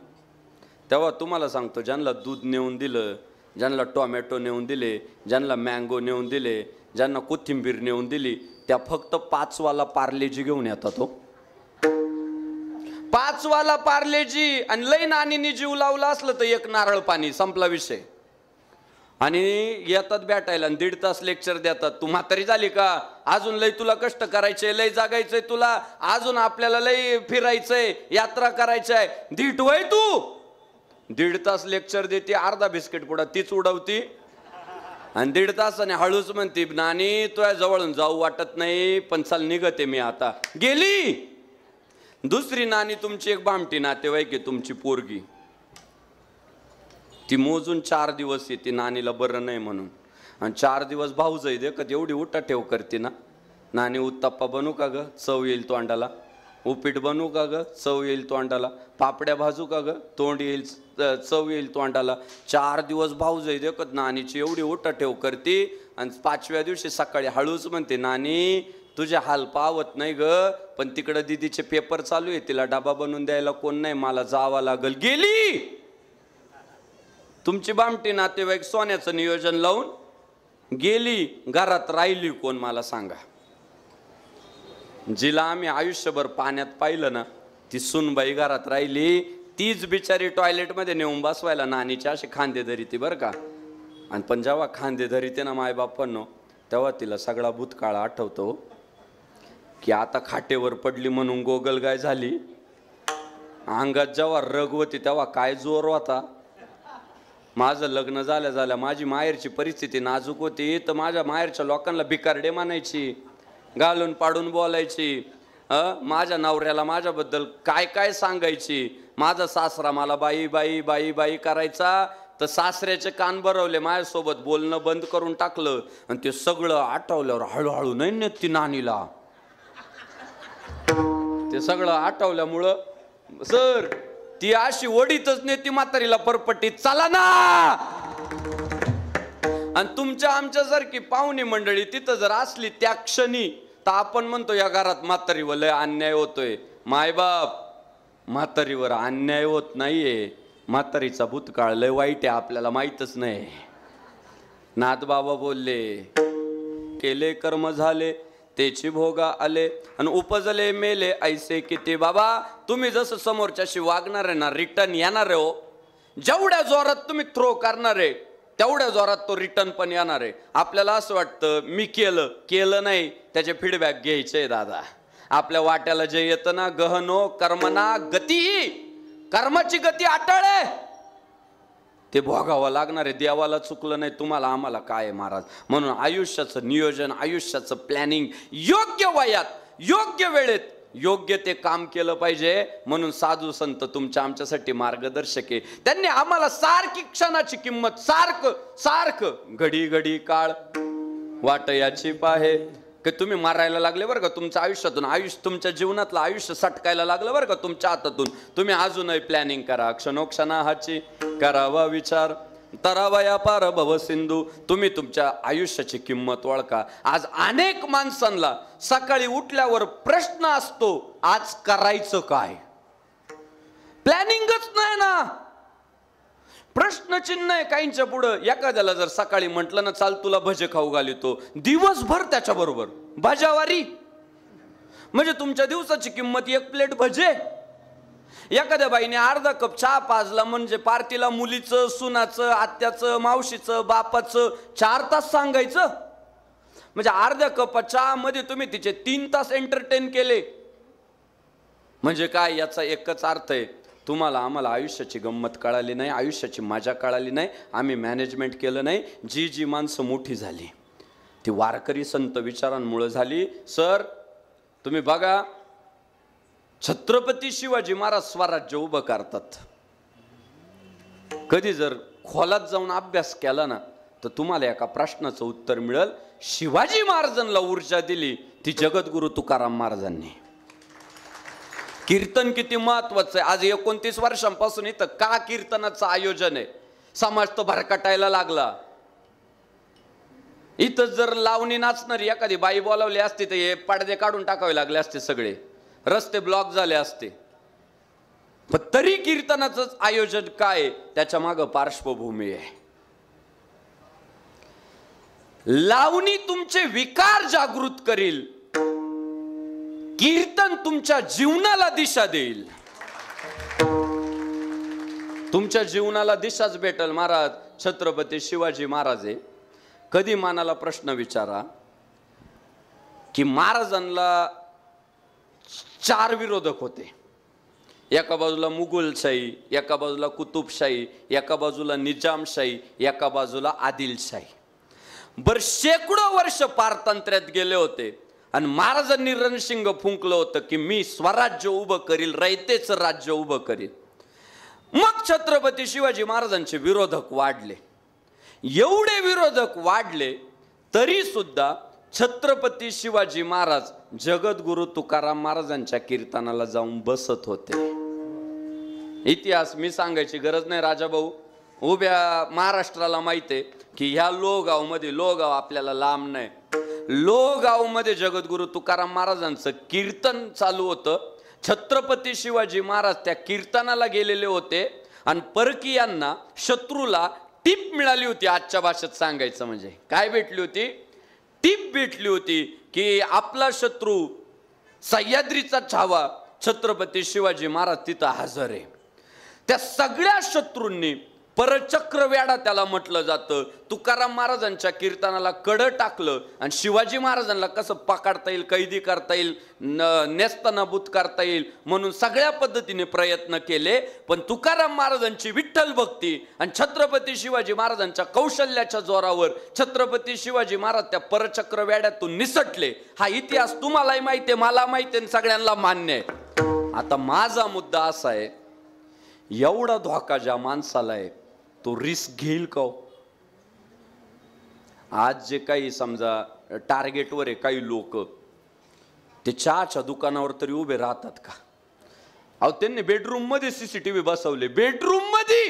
तेव्हा तुम्हाला सांगतो, ज्यांना दूध नेऊन दिलं, ज्यांना टोमॅटो नेऊन दिले, ज्यांना मँगो नेऊन दिले, ज्यांना कोथिंबीर नेऊन दिली, त्या फक्त 5 वाला पार्लेजी घेऊन येतात तो 5 वाला पार्लेजी आणि लई नानीने जीव लावला असलं तर 1 नारळ पाणी, संपला विषय. आणि येतात भेटायला आणि 1.5 तास लेक्चर देतात. तू म्हातारी झाली का, अजून लई तुला कष्ट करायचे, लई जागायचंय तुला, अजून आपल्याला लई फिरायचंय, यात्रा करायचंय, धीट वय तू. 1.5 तास लेक्चर देते, अर्धा बिस्किट पुडा तीच उडवती आणि 1.5 तासाने हळूच म्हणते, नानी तुझ्या जवळून जाऊ वाटत नाही पण चल निघते मी आता. गेली. दुसरी नानी तुमची एक भामटी नातेवाईक आहे, तुमची पोरगी, ती मोजून 4 दिवस येते नानीला बरं नाही म्हणून. आणि 4 दिवस भाऊजाई देखत एवढी उठा ठेव करते ना, नानी उत्तप्पा बनू का ग, चव येईल तोंडाला, उपीट बनू का ग, चव येईल तोंडाला, पापड्या भाजू का ग, तोंड येईल, चव येईल तोंडाला. 4 दिवस भाऊजाई देखत नानीची एवढी उठा ठेव करते. आणि 5व्या दिवशी सकाळी हळूच म्हणते, नानी तुझे हाल पावत नाही ग, पण तिकडं दीदीचे पेपर चालू आहे, तिला डबा बनवून द्यायला कोण नाही, मला जावं लागल. गेली. तुमची बामटी नातेवाईक सोन्याचं नियोजन लावून गेली. घरात राहिली कोण मला सांगा. जिला आम्ही आयुष्यभर पाण्यात पाहिलं ना, ती सुनबाई घरात राहिली. तीच बिचारी टॉयलेटमध्ये नेऊन बसवायला नानीच्या अशी खांदे धरीती बरं का. आणि पण जेव्हा खांदे धरीते ना मायबापांनो, तेव्हा तिला सगळा भूतकाळ आठवतो की आता खाटेवर पडली म्हणून गोगलगाय झाली, अंगात जेव्हा रग होती तेव्हा काय जोर होता. माझं लग्न झाल्या माझी माहेरची परिस्थिती नाजूक होती, तर माझ्या माहेरच्या लोकांना भिकारडे मानायची, घालून पाडून बोलायची, माझ्या नवऱ्याला माझ्याबद्दल काय काय सांगायची. माझा सासरा मला बाई बाई बाई बाई करायचा, तर सासऱ्याचे कान भरवले, माझ्यासोबत बोलणं बंद करून टाकलं. आणि ते सगळं आठवल्यावर हळूहळू नाही नेत ती नानीला. ते सगळं आठवल्यामुळं सर ती अशी ओढीतच नेती म्हातारीला परपट्टीत, चला ना. आणि तुमच्या आमच्यासारखी पाहुणी मंडळी तिथं जर असली त्या क्षणी, तर आपण म्हणतो या घरात म्हातारीवर लय अन्याय होतोय. मायबाप, म्हातारीवर अन्याय होत नाहीये, म्हातारीचा भूतकाळ लय वाईट आहे, आपल्याला माहीतच नाही. नाथबाबा बोलले, केले कर्म झाले तेची भोगा आले आणि उपजले मेले ऐसे किती. बाबा तुम्ही जसं समोरच्याशी वागणार आहे ना, रिटर्न येणार आहे. हो, जेवढ्या जोरात तुम्ही थ्रो करणार आहे तेवढ्या जोरात तो रिटर्न पण येणार आहे. आपल्याला असं वाटतं मी केलं नाही, त्याचे फीडबॅक घ्यायचे दादा. आपल्या वाट्याला जे येतं ना, गहनो कर्मना गती, कर्माची गती अटळ आहे, ते भोगावं लागणार आहे. देवाला चुकलं नाही, तुम्हाला आम्हाला काय महाराज. म्हणून आयुष्याचं नियोजन, आयुष्याचं प्लॅनिंग योग्य वयात योग्य वेळेत योग्य ते काम केलं पाहिजे. म्हणून साधू संत तुमच्या आमच्यासाठी मार्गदर्शक आहे. त्यांनी आम्हाला सारखी क्षणाची किंमत, सारखं घडी घडी काळ वाट याची पाहे, की तुम्ही मारायला लागले बरं का तुमच्या आयुष्यातून, तुमच्या जीवनातलं आयुष्य सटकायला लागलं बरं का तुमच्या हातातून. तुम्ही अजूनही प्लॅनिंग करा, क्षणोक्षणाची करावा विचार, तरावया पार भव सिंधू. तुम्ही तुमच्या आयुष्याची किंमत ओळखा. आज अनेक माणसांना सकाळी उठल्यावर प्रश्न असतो, आज करायचं काय. प्लॅनिंगच नाही ना, प्रश्नचिन्ह आहे काहींच्या पुढं. एखाद्याला जर सकाळी म्हटलं ना, चाल तुला भजे खाऊ घालितो, दिवसभर त्याच्या बरोबर भाज्यावारी. म्हणजे तुमच्या दिवसाची किंमत 1 प्लेट भजे. एखाद्या बाईने अर्धा कप चहा पाजला म्हणजे पार्टीला मुलीचं, सुनाचं, आत्याचं, मावशीचं, बापाचं 4 तास सांगायचं. म्हणजे अर्ध्या कप चहा मध्ये तुम्ही तिचे 3 तास एंटरटेन केले. म्हणजे काय, याचा एकच अर्थ आहे, तुम्हाला आम्हाला आयुष्याची गंमत कळाली नाही, आयुष्याची मजा कळाली नाही, आम्ही मॅनेजमेंट केलं नाही. जी माणसं मोठी झाली ती वारकरी संत विचारांमुळे झाली. सर तुम्ही बघा, छत्रपती शिवाजी महाराज स्वराज्य उभं करतात. कधी जर खोलात जाऊन अभ्यास केला ना, तर तुम्हाला एका प्रश्नाचं उत्तर मिळेल. शिवाजी महाराजांना ऊर्जा दिली ती जगद्गुरु तुकाराम महाराजांनी. कीर्तन किती महत्वाचं आहे. आज 29 वर्षांपासून इथं का कीर्तनाचं आयोजन आहे. समाज तो भरकटायला लागला. इथं जर लावणी नाचणारी एखादी बाई बोलावली असती तर हे पडदे काढून टाकावे लागले असते, सगळे रस्ते ब्लॉक झाले असते. पण तरी कीर्तनाचं आयोजन काय, त्याच्या मागं पार्श्वभूमी आहे. लावणी तुमचे विकार जागृत करील, कीर्तन तुमच्या जीवनाला दिशा देईल. तुमच्या जीवनाला दिशाच भेटल. महाराज छत्रपती शिवाजी महाराज आहे. कधी मनाला प्रश्न विचारा की महाराजांना 4 विरोधक होते. एका बाजूला मुघलशाही, एका बाजूला कुतुबशाही, एका बाजूला निजामशाही, एका बाजूला आदिलशाही. बर शेकडो वर्ष पारतंत्र्यात गेले होते आणि महाराजांनी रणशिंग फुंकलं होतं की मी स्वराज्य उभं करील, रयतेचं राज्य उभं करील. मग छत्रपती शिवाजी महाराजांचे विरोधक वाढले. एवढे विरोधक वाढले तरी सुद्धा छत्रपती शिवाजी महाराज जगद्गुरु तुकाराम महाराजांच्या कीर्तनाला जाऊन बसत होते. इतिहास मी सांगायची गरज नाही राजाभाऊ. उभ्या महाराष्ट्राला माहिती आहे की ह्या लोहगावमध्ये, लोहगाव आपल्याला लांब नाही, लोहगावमध्ये जगद्गुरु तुकाराम महाराजांचं कीर्तन चालू होतं. छत्रपती शिवाजी महाराज त्या कीर्तनाला गेलेले होते आणि परकीयांना, शत्रूला टीप मिळाली होती. आजच्या भाषेत सांगायचं म्हणजे काय भेटली होती? टीप भेटली होती की आपला शत्रू सह्याद्रीचा छावा छत्रपती शिवाजी महाराज तिथं हजर आहे. त्या सगळ्या शत्रूंनी परचक्र वेढा त्याला म्हटलं जातं. तुकाराम महाराजांच्या कीर्तनाला कडं टाकलं आणि शिवाजी महाराजांना कसं पकडता येईल, कैदी करता येईल, नेस्तनाबूत करता येईल म्हणून सगळ्या पद्धतीने प्रयत्न केले. पण तुकाराम महाराजांची विठ्ठल भक्ती आणि छत्रपती शिवाजी महाराजांच्या कौशल्याच्या जोरावर छत्रपती शिवाजी महाराज त्या परचक्र वेढ्यातून निसटले. हा इतिहास तुम्हालाही माहिती आहे, मला माहिती आहे, सगळ्यांना मान्य आहे. आता माझा मुद्दा असा आहे, एवढा धोका ज्या माणसाला आहे तो रिस्क घेईल का? आज जे काही समजा टार्गेटवर आहे काही लोक, ते चहाच्या दुकानावर तरी उभे राहतात का? अहो त्यांनी बेडरूम मध्ये सीसीटीव्ही बसवले. बेडरूम मध्ये.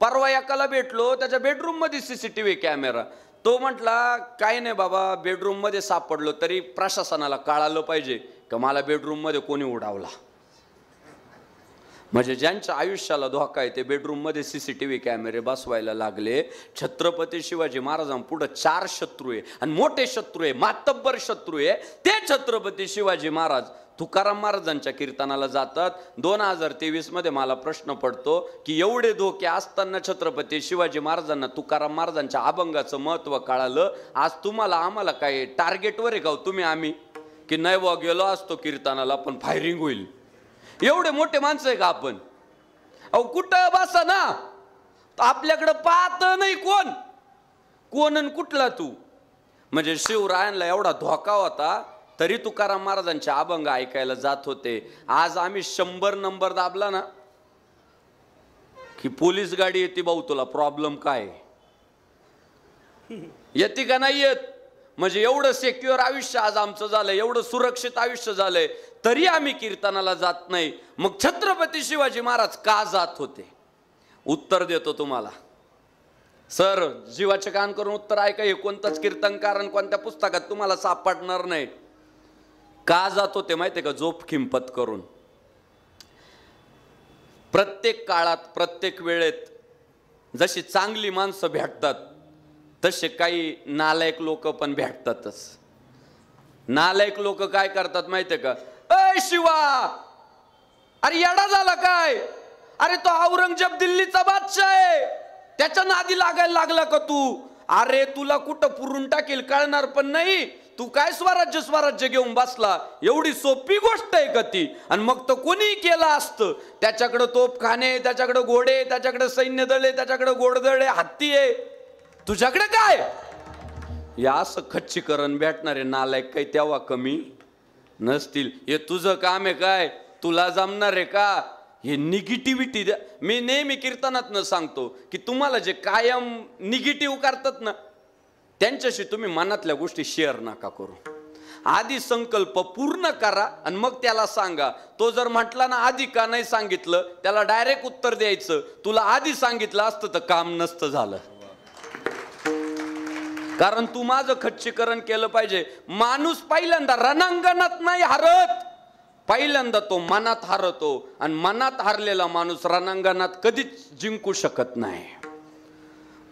परवा एकाला भेटलो, त्याच्या बेडरूम मध्ये सीसीटीव्ही कॅमेरा. तो म्हटला काय नाही बाबा, बेडरूम मध्ये सापडलो तरी प्रशासनाला कळालं पाहिजे का मला बेडरूम मध्ये कोणी उडावला. म्हणजे ज्यांच्या आयुष्याला धोका आहे ते बेडरूम मध्ये सीसीटीव्ही कॅमेरे बसवायला लागले. छत्रपती शिवाजी महाराजांपुढे 4 शत्रू आहे आणि मोठे शत्रू आहे, मातब्बर शत्रू आहे. ते छत्रपती शिवाजी महाराज तुकाराम महाराजांच्या कीर्तनाला जातात. 2023 मध्ये मला प्रश्न पडतो की एवढे धोके असताना छत्रपती शिवाजी महाराजांना तुकाराम महाराजांच्या अभंगाचं महत्व कळालं. आज तुम्हाला आम्हाला काय टार्गेटवर आहे का तुम्ही आम्ही की नाही वा गेलो असतो कीर्तनाला पण फायरिंग होईल. एवढे मोठे माणसं आहे का आपण? अहो कुठं बसा ना, आपल्याकडे पाहत नाही कोण कोण आणि कुठला तू. म्हणजे शिवरायांना एवढा धोका होता तरी तुकाराम महाराजांचे अभंग ऐकायला जात होते. आज आम्ही 100 नंबर दाबला ना की पोलीस गाडी येते, भाऊ तुला प्रॉब्लेम काय येते का नाही येत. म्हणजे एवढं सेक्युअर आयुष्य आज आमचं झालंय, एवढं सुरक्षित आयुष्य झालंय तरी आम्ही कीर्तनाला जात नाही. मग छत्रपती शिवाजी महाराज का जात होते? उत्तर देतो तुम्हाला. सर जीवाचे कान करून उत्तर ऐका. हे कोणताच कीर्तनकार आणि कोणत्या पुस्तकात तुम्हाला सापडणार नाही. का जात होते माहिती आहे का? जोप खिंपत करून. प्रत्येक काळात प्रत्येक वेळेत जशी चांगली माणसं भेटतात तसे काही नालायक लोक पण भेटतातच. नालायक लोक काय करतात माहितीये का? अय शिवा, अरे येडा झाला काय? अरे तो औरंगजेब दिल्लीचा बादशाह आहे, त्याच्या नादी लागायला लागला का तू? अरे तुला कुठं पुरून टाकेल कळणार पण नाही. तू काय स्वराज्य स्वराज्य घेऊन बसला? एवढी सोपी गोष्ट आहे का ती? आणि मग तो कोणी केलं असतं. त्याच्याकडे तोफखाने, त्याच्याकडे घोडे, त्याच्याकडे सैन्य दळे, त्याच्याकडे घोडदळे, हत्ती आहे. तुझ्याकडे काय? या असं खच्चीकरण भेटणारे नालायक काही तेव्हा कमी नसतील. हे तुझं काम आहे काय? तुला जमणार आहे का? हे निगेटिव्हिटी. मी नेहमी कीर्तनात सांगतो की तुम्हाला जे कायम निगेटिव्ह करतात ना त्यांच्याशी तुम्ही मनातल्या गोष्टी शेअर नका करू. आधी संकल्प पूर्ण करा आणि मग त्याला सांगा. तो जर म्हटला ना आधी का नाही सांगितलं, त्याला डायरेक्ट उत्तर द्यायचं तुला आधी सांगितलं असतं तर काम नसतं झालं. कारण तू माझं खच्चीकरण केलं पाहिजे. माणूस पहिल्यांदा रणांगणात नाही हरत, पहिल्यांदा तो मनात हरतो आणि मनात हरलेला माणूस रणांगणात कधीच जिंकू शकत नाही.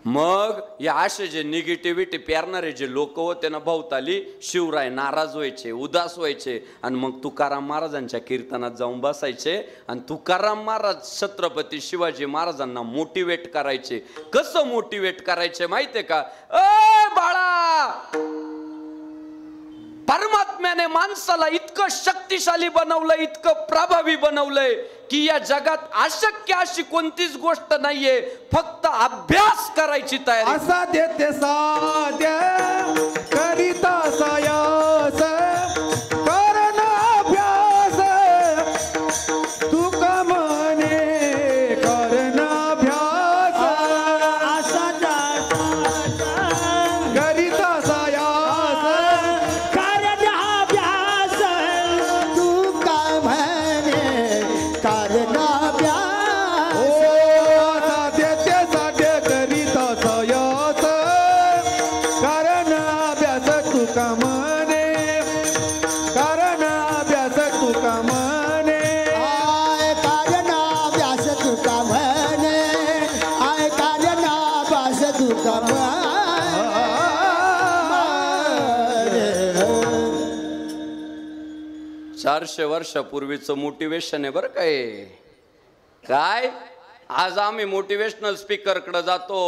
मग या असे जे निगेटिव्हिटी पेरणारे जे लोक होते ना भोवताली, शिवराय नाराज व्हायचे, उदास व्हायचे आणि मग तुकाराम महाराजांच्या कीर्तनात जाऊन बसायचे आणि तुकाराम महाराज छत्रपती शिवाजी महाराजांना मोटिवेट करायचे. कसं मोटिवेट करायचे माहितीये का? बाळा, परमात्म्याने माणसाला इतकं शक्तिशाली बनवलंय, इतकं प्रभावी बनवलंय की या जगात अशक्य अशी कोणतीच गोष्ट नाहीये, फक्त अभ्यास करायची तयारी. असाध्य ते साध्य करिता सायास करण अभ्यास तुका म्हणे करण अभ्यास. असाध्य करिता सायास करण अभ्यास तुका म्हणे करण अभ्यास. असाध्य ते साध्य करिता सायास करण अभ्यास तुका म्हणे करण अभ्यास तुका म्हणे. आय करण अभ्यास तुका म्हणे, आय करण अभ्यास तुका म्हणे. 400 वर्षापूर्वीचं मोटिवेशन आहे बरं काय. आज आम्ही मोटिवेशनल स्पीकर कडे जातो,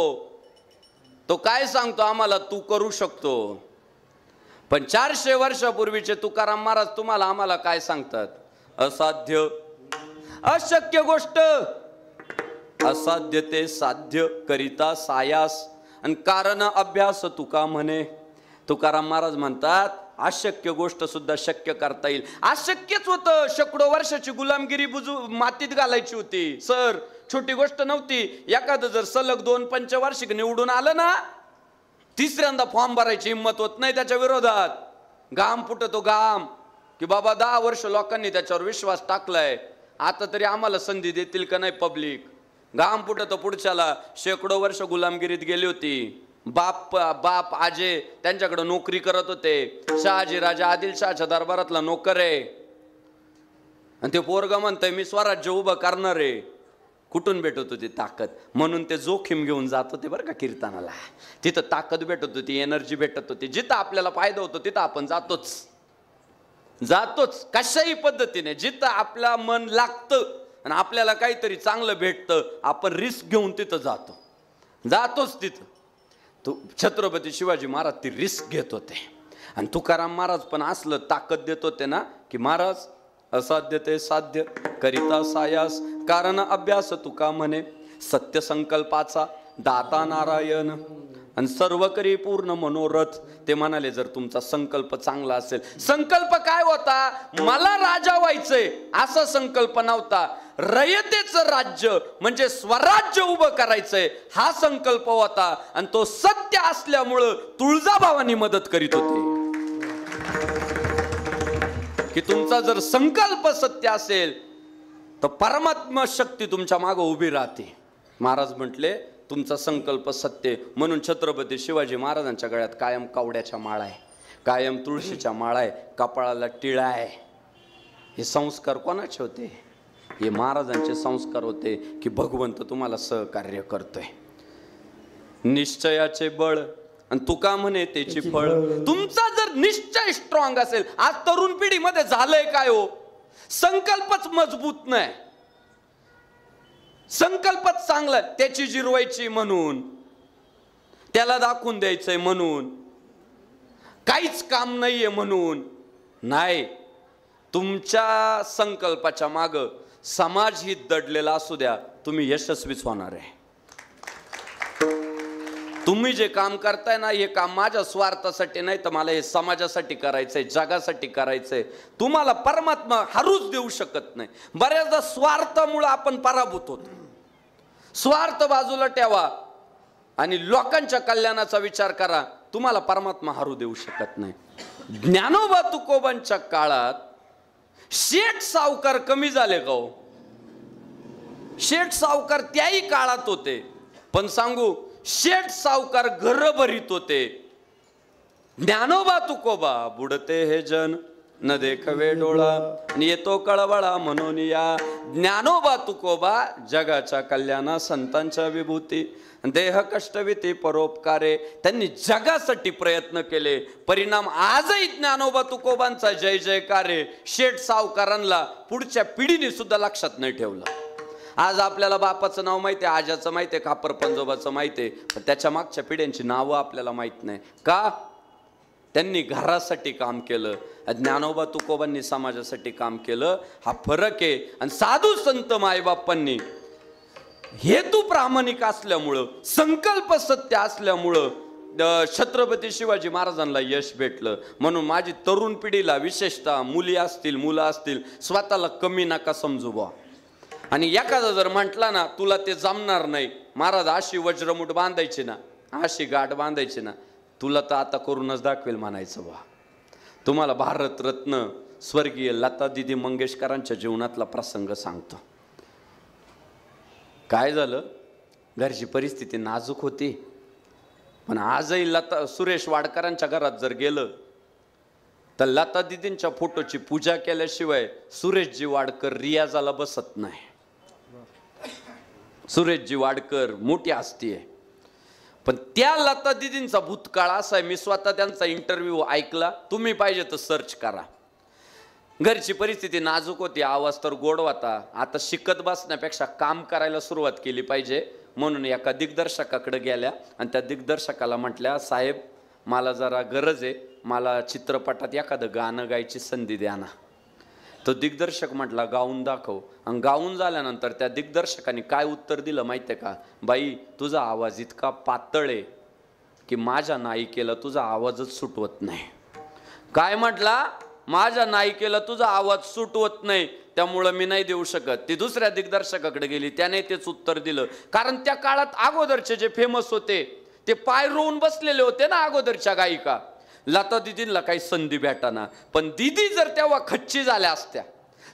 तो काय सांगतो आम्हाला, तू करू शकतो. पण 400 वर्षापूर्वीचे तुकाराम महाराज तुम्हाला आम्हाला काय सांगतात? असाध्य, अशक्य गोष्ट असाध्य ते साध्य करिता सायास आणि कारण अभ्यास तुका म्हणे. तुकाराम महाराज म्हणतात अशक्य गोष्ट सुद्धा शक्य करता येईल. अशक्यच होतं, शेकडो वर्षाची गुलामगिरी मातीत घालायची होती सर, छोटी गोष्ट नव्हती. एखादं जर सलग 2 पंचवार्षिक निवडून आलं ना, तिसऱ्यांदा फॉर्म भरायची हिंमत होत नाही त्याच्या विरोधात. घाम फुटतो घाम, की बाबा 10 वर्ष लोकांनी त्याच्यावर विश्वास टाकलाय, आता तरी आम्हाला संधी देतील का नाही पब्लिक. घाम फुटतो पुढच्याला. शेकडो वर्ष गुलामगिरीत गेली होती. बाप आजे त्यांच्याकडे नोकरी करत होते. शहाजी राजा आदिलशहाच्या दरबारातला नोकर आहे आणि ते पोरगा म्हणतंय मी स्वराज्य उभं करणार आहे. कुठून भेटत होती ताकद? म्हणून ते जोखीम घेऊन जात होते बरं का कीर्तनाला. तिथं ताकद भेटत होती, एनर्जी भेटत होती. जिथं आपल्याला फायदा होतो तिथं आपण जातोच कशाही पद्धतीने. जिथं आपलं मन लागतं आणि आपल्याला काहीतरी चांगलं भेटतं, आपण रिस्क घेऊन तिथं जातोच तिथं. छत्रपती शिवाजी महाराज ती रिस्क घेत होते आणि तुकाराम महाराज पण असलं ताकद देत होते ना, की महाराज असाध्य ते साध्य करिता सायास कारण अभ्यास तुका म्हणे. सत्य संकल्पाचा दाता नारायण आणि सर्व करी पूर्ण मनोरथ. ते म्हणाले जर तुमचा संकल्प चांगला असेल. संकल्प काय होता? मला राजा व्हायचंय असा संकल्प नव्हता. रयतेचं राज्य म्हणजे स्वराज्य उभं करायचंय हा संकल्प होता आणि तो सत्य असल्यामुळं तुळजाभवानी मदत करीत होते. की तुमचा जर संकल्प सत्य असेल तर परमात्मा शक्ती तुमच्या मागे उभी राहते. महाराज म्हटले तुमचा संकल्प सत्य. म्हणून छत्रपती शिवाजी महाराजांच्या गळ्यात कायम कावड्याच्या माळा आहे, कायम तुळशीच्या माळा आहे, कपाळाला टिळा आहे. हे संस्कार कोणाचे होते? हे महाराजांचे संस्कार होते की भगवंत तुम्हाला सहकार्य करतोय. निश्चयाचे बळ आणि तुका म्हणे त्याची फळ. तुमचा जर निश्चय स्ट्रॉंग असेल, आज तरुण पिढीमध्ये झालंय काय हो? संकल्पच मजबूत नाही. संकल्पच चांगला, त्याची जिरवायची म्हणून, त्याला दाखवून द्यायचंय म्हणून, काहीच काम नाहीये म्हणून नाही. तुमच्या संकल्पाच्या माग समाज हित दडलेला असू द्या, तुम्ही यशस्वीच होणार आहे. तुम्ही जे काम करताय ना, हे काम माझ्या स्वार्थासाठी नाही तर मला हे समाजासाठी करायचंय, जगासाठी करायचंय. तुम्हाला परमात्मा हरूच देऊ शकत नाही. बऱ्याचदा स्वार्थामुळे आपण पराभूत होतो. स्वार्थ बाजूला ठेवा आणि लोकांच्या कल्याणाचा विचार करा, तुम्हाला परमात्मा हरू देऊ शकत नाही. ज्ञानोबा तुकोबांच्या काळात शेठ सावकार कमी झाले का हो? शेठ सावकार त्याही काळात होते, पण सांगू शेठ सावकार घर भरीत होते. ज्ञानोबा तुकोबा बुडते हे जन न देखवे डोळा आणि येतो कळवळा म्हणून या. ज्ञानोबा तुकोबा जगाच्या कल्याणा संतांच्या विभूती. देह कष्टविती परोपकारे. त्यांनी जगासाठी प्रयत्न केले. परिणाम आजही ज्ञानोबा तुकोबांचा जय जयकारे. शेठ सावकारांना पुढच्या पिढीने सुद्धा लक्षात नाही ठेवलं. आज आपल्याला बापाचं नाव माहिती आहे, आजाचं माहिती आहे, खापर पंजोबाचं माहिती आहे, पण त्याच्या मागच्या पिढ्यांची नावं आपल्याला माहित नाही. का? त्यांनी घरासाठी काम केलं. ज्ञानोबा तुकोबांनी समाजासाठी काम केलं. हा फरक आहे. आणि साधू संत मायबापांनी हेतू प्रामाणिक असल्यामुळं, संकल्प सत्य असल्यामुळं छत्रपती शिवाजी महाराजांना यश भेटलं. म्हणून माझी तरुण पिढीला, विशेषतः मुली असतील, मुलं असतील, स्वतःला कमी नका समजू बा. आणि एखादा जर म्हटला ना तुला ते जमणार नाही, महाराज अशी वज्रमुठ बांधायची ना, अशी गाठ बांधायची ना, तुला तर आता करूनच दाखवेल म्हणायचं बा. तुम्हाला भारतरत्न स्वर्गीय लता दिदी मंगेशकरांच्या जीवनातला प्रसंग सांगतो. काय झालं, घरची परिस्थिती नाजूक होती, पण आजही लता सुरेश वाडकरांच्या घरात जर गेलं तर लता दिदींच्या फोटोची पूजा केल्याशिवाय सुरेशजी वाडकर रियाजाला बसत नाही. सुरेशजी वाडकर मोठी हस्ती आहे, पण त्या लता दिदींचा भूतकाळ असा आहे. मी स्वतः त्यांचा इंटरव्ह्यू ऐकला, तुम्ही पाहिजे तर सर्च करा. घरची परिस्थिती नाजूक होती, आवाज तर गोड होता. आता शिकत बसण्यापेक्षा काम करायला सुरुवात केली पाहिजे म्हणून एका दिग्दर्शकाकडे गेल्या आणि त्या दिग्दर्शकाला म्हटल्या, साहेब मला जरा गरज आहे, मला चित्रपटात एखादं गाणं गायची संधी द्या ना. तो दिग्दर्शक म्हटला गाऊन दाखव. आणि गाऊन झाल्यानंतर त्या दिग्दर्शकाने काय उत्तर दिलं माहिती आहे का? बाई तुझा आवाज इतका पातळ आहे की माझ्या नायिकेला तुझा आवाजच सुटवत नाही. काय म्हटला? माझ्या नायिकेला तुझा आवाज सुटवत नाही, त्यामुळं मी नाही देऊ शकत. ती दुसऱ्या दिग्दर्शकाकडे गेली, त्याने तेच उत्तर दिलं. कारण त्या काळात अगोदरचे जे फेमस होते ते पाय रोवून बसलेले होते ना अगोदरच्या गायिका. लता दिदींना काही संधी भेटाना, पण दिदी जर तेव्हा खच्ची झाल्या असत्या,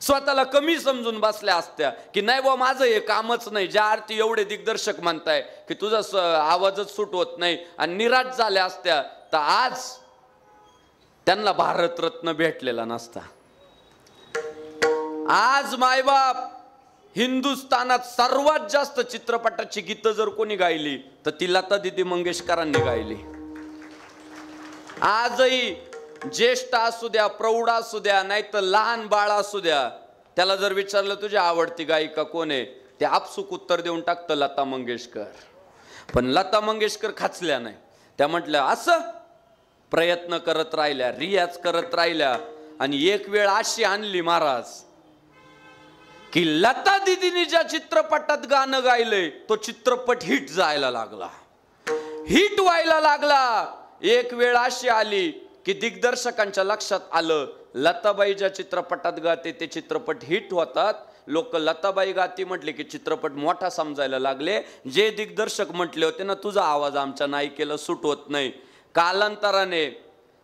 स्वतःला कमी समजून बसल्या असत्या की नाही बा माझं हे कामच नाही, ज्या अर्थी एवढे दिग्दर्शक म्हणताय की तुझा आवाजच सुटवत नाही, आणि निराश झाल्या असत्या, तर आज त्यांना भारतरत्न भेटलेला नसता. आज मायबाप हिंदुस्थानात सर्वात जास्त चित्रपटाची गीतं जर कोणी गायली तर ती लता दिदी मंगेशकरांनी गायली. आजही ज्येष्ठ असू द्या, प्रौढ असू द्या, नाही तर लहान बाळ असू द्या, त्याला जर विचारलं तुझी आवडती गायिका कोण आहे, ते आपसुक उत्तर देऊन टाकतं लता मंगेशकर. पण लता मंगेशकर खाचल्या नाही. त्या म्हटल्या असं प्रयत्न करत राहिल्या, रियाज करत राहिल्या, आणि एक वेळ अशी आणली महाराज की लता दिदीने ज्या चित्रपटात गाणं गायलंय तो चित्रपट हिट जायला लागला, हिट व्हायला लागला. एक वेळ अशी आली की दिग्दर्शकांच्या लक्षात आलं लताबाई ज्या चित्रपटात गाते ते चित्रपट हिट होतात. लोक लताबाई गाती म्हटले की चित्रपट मोठा समजायला लागले. जे दिग्दर्शक म्हटले होते ना तुझा आवाज आमच्या नायिकेला सुटवत नाही, कालांतराने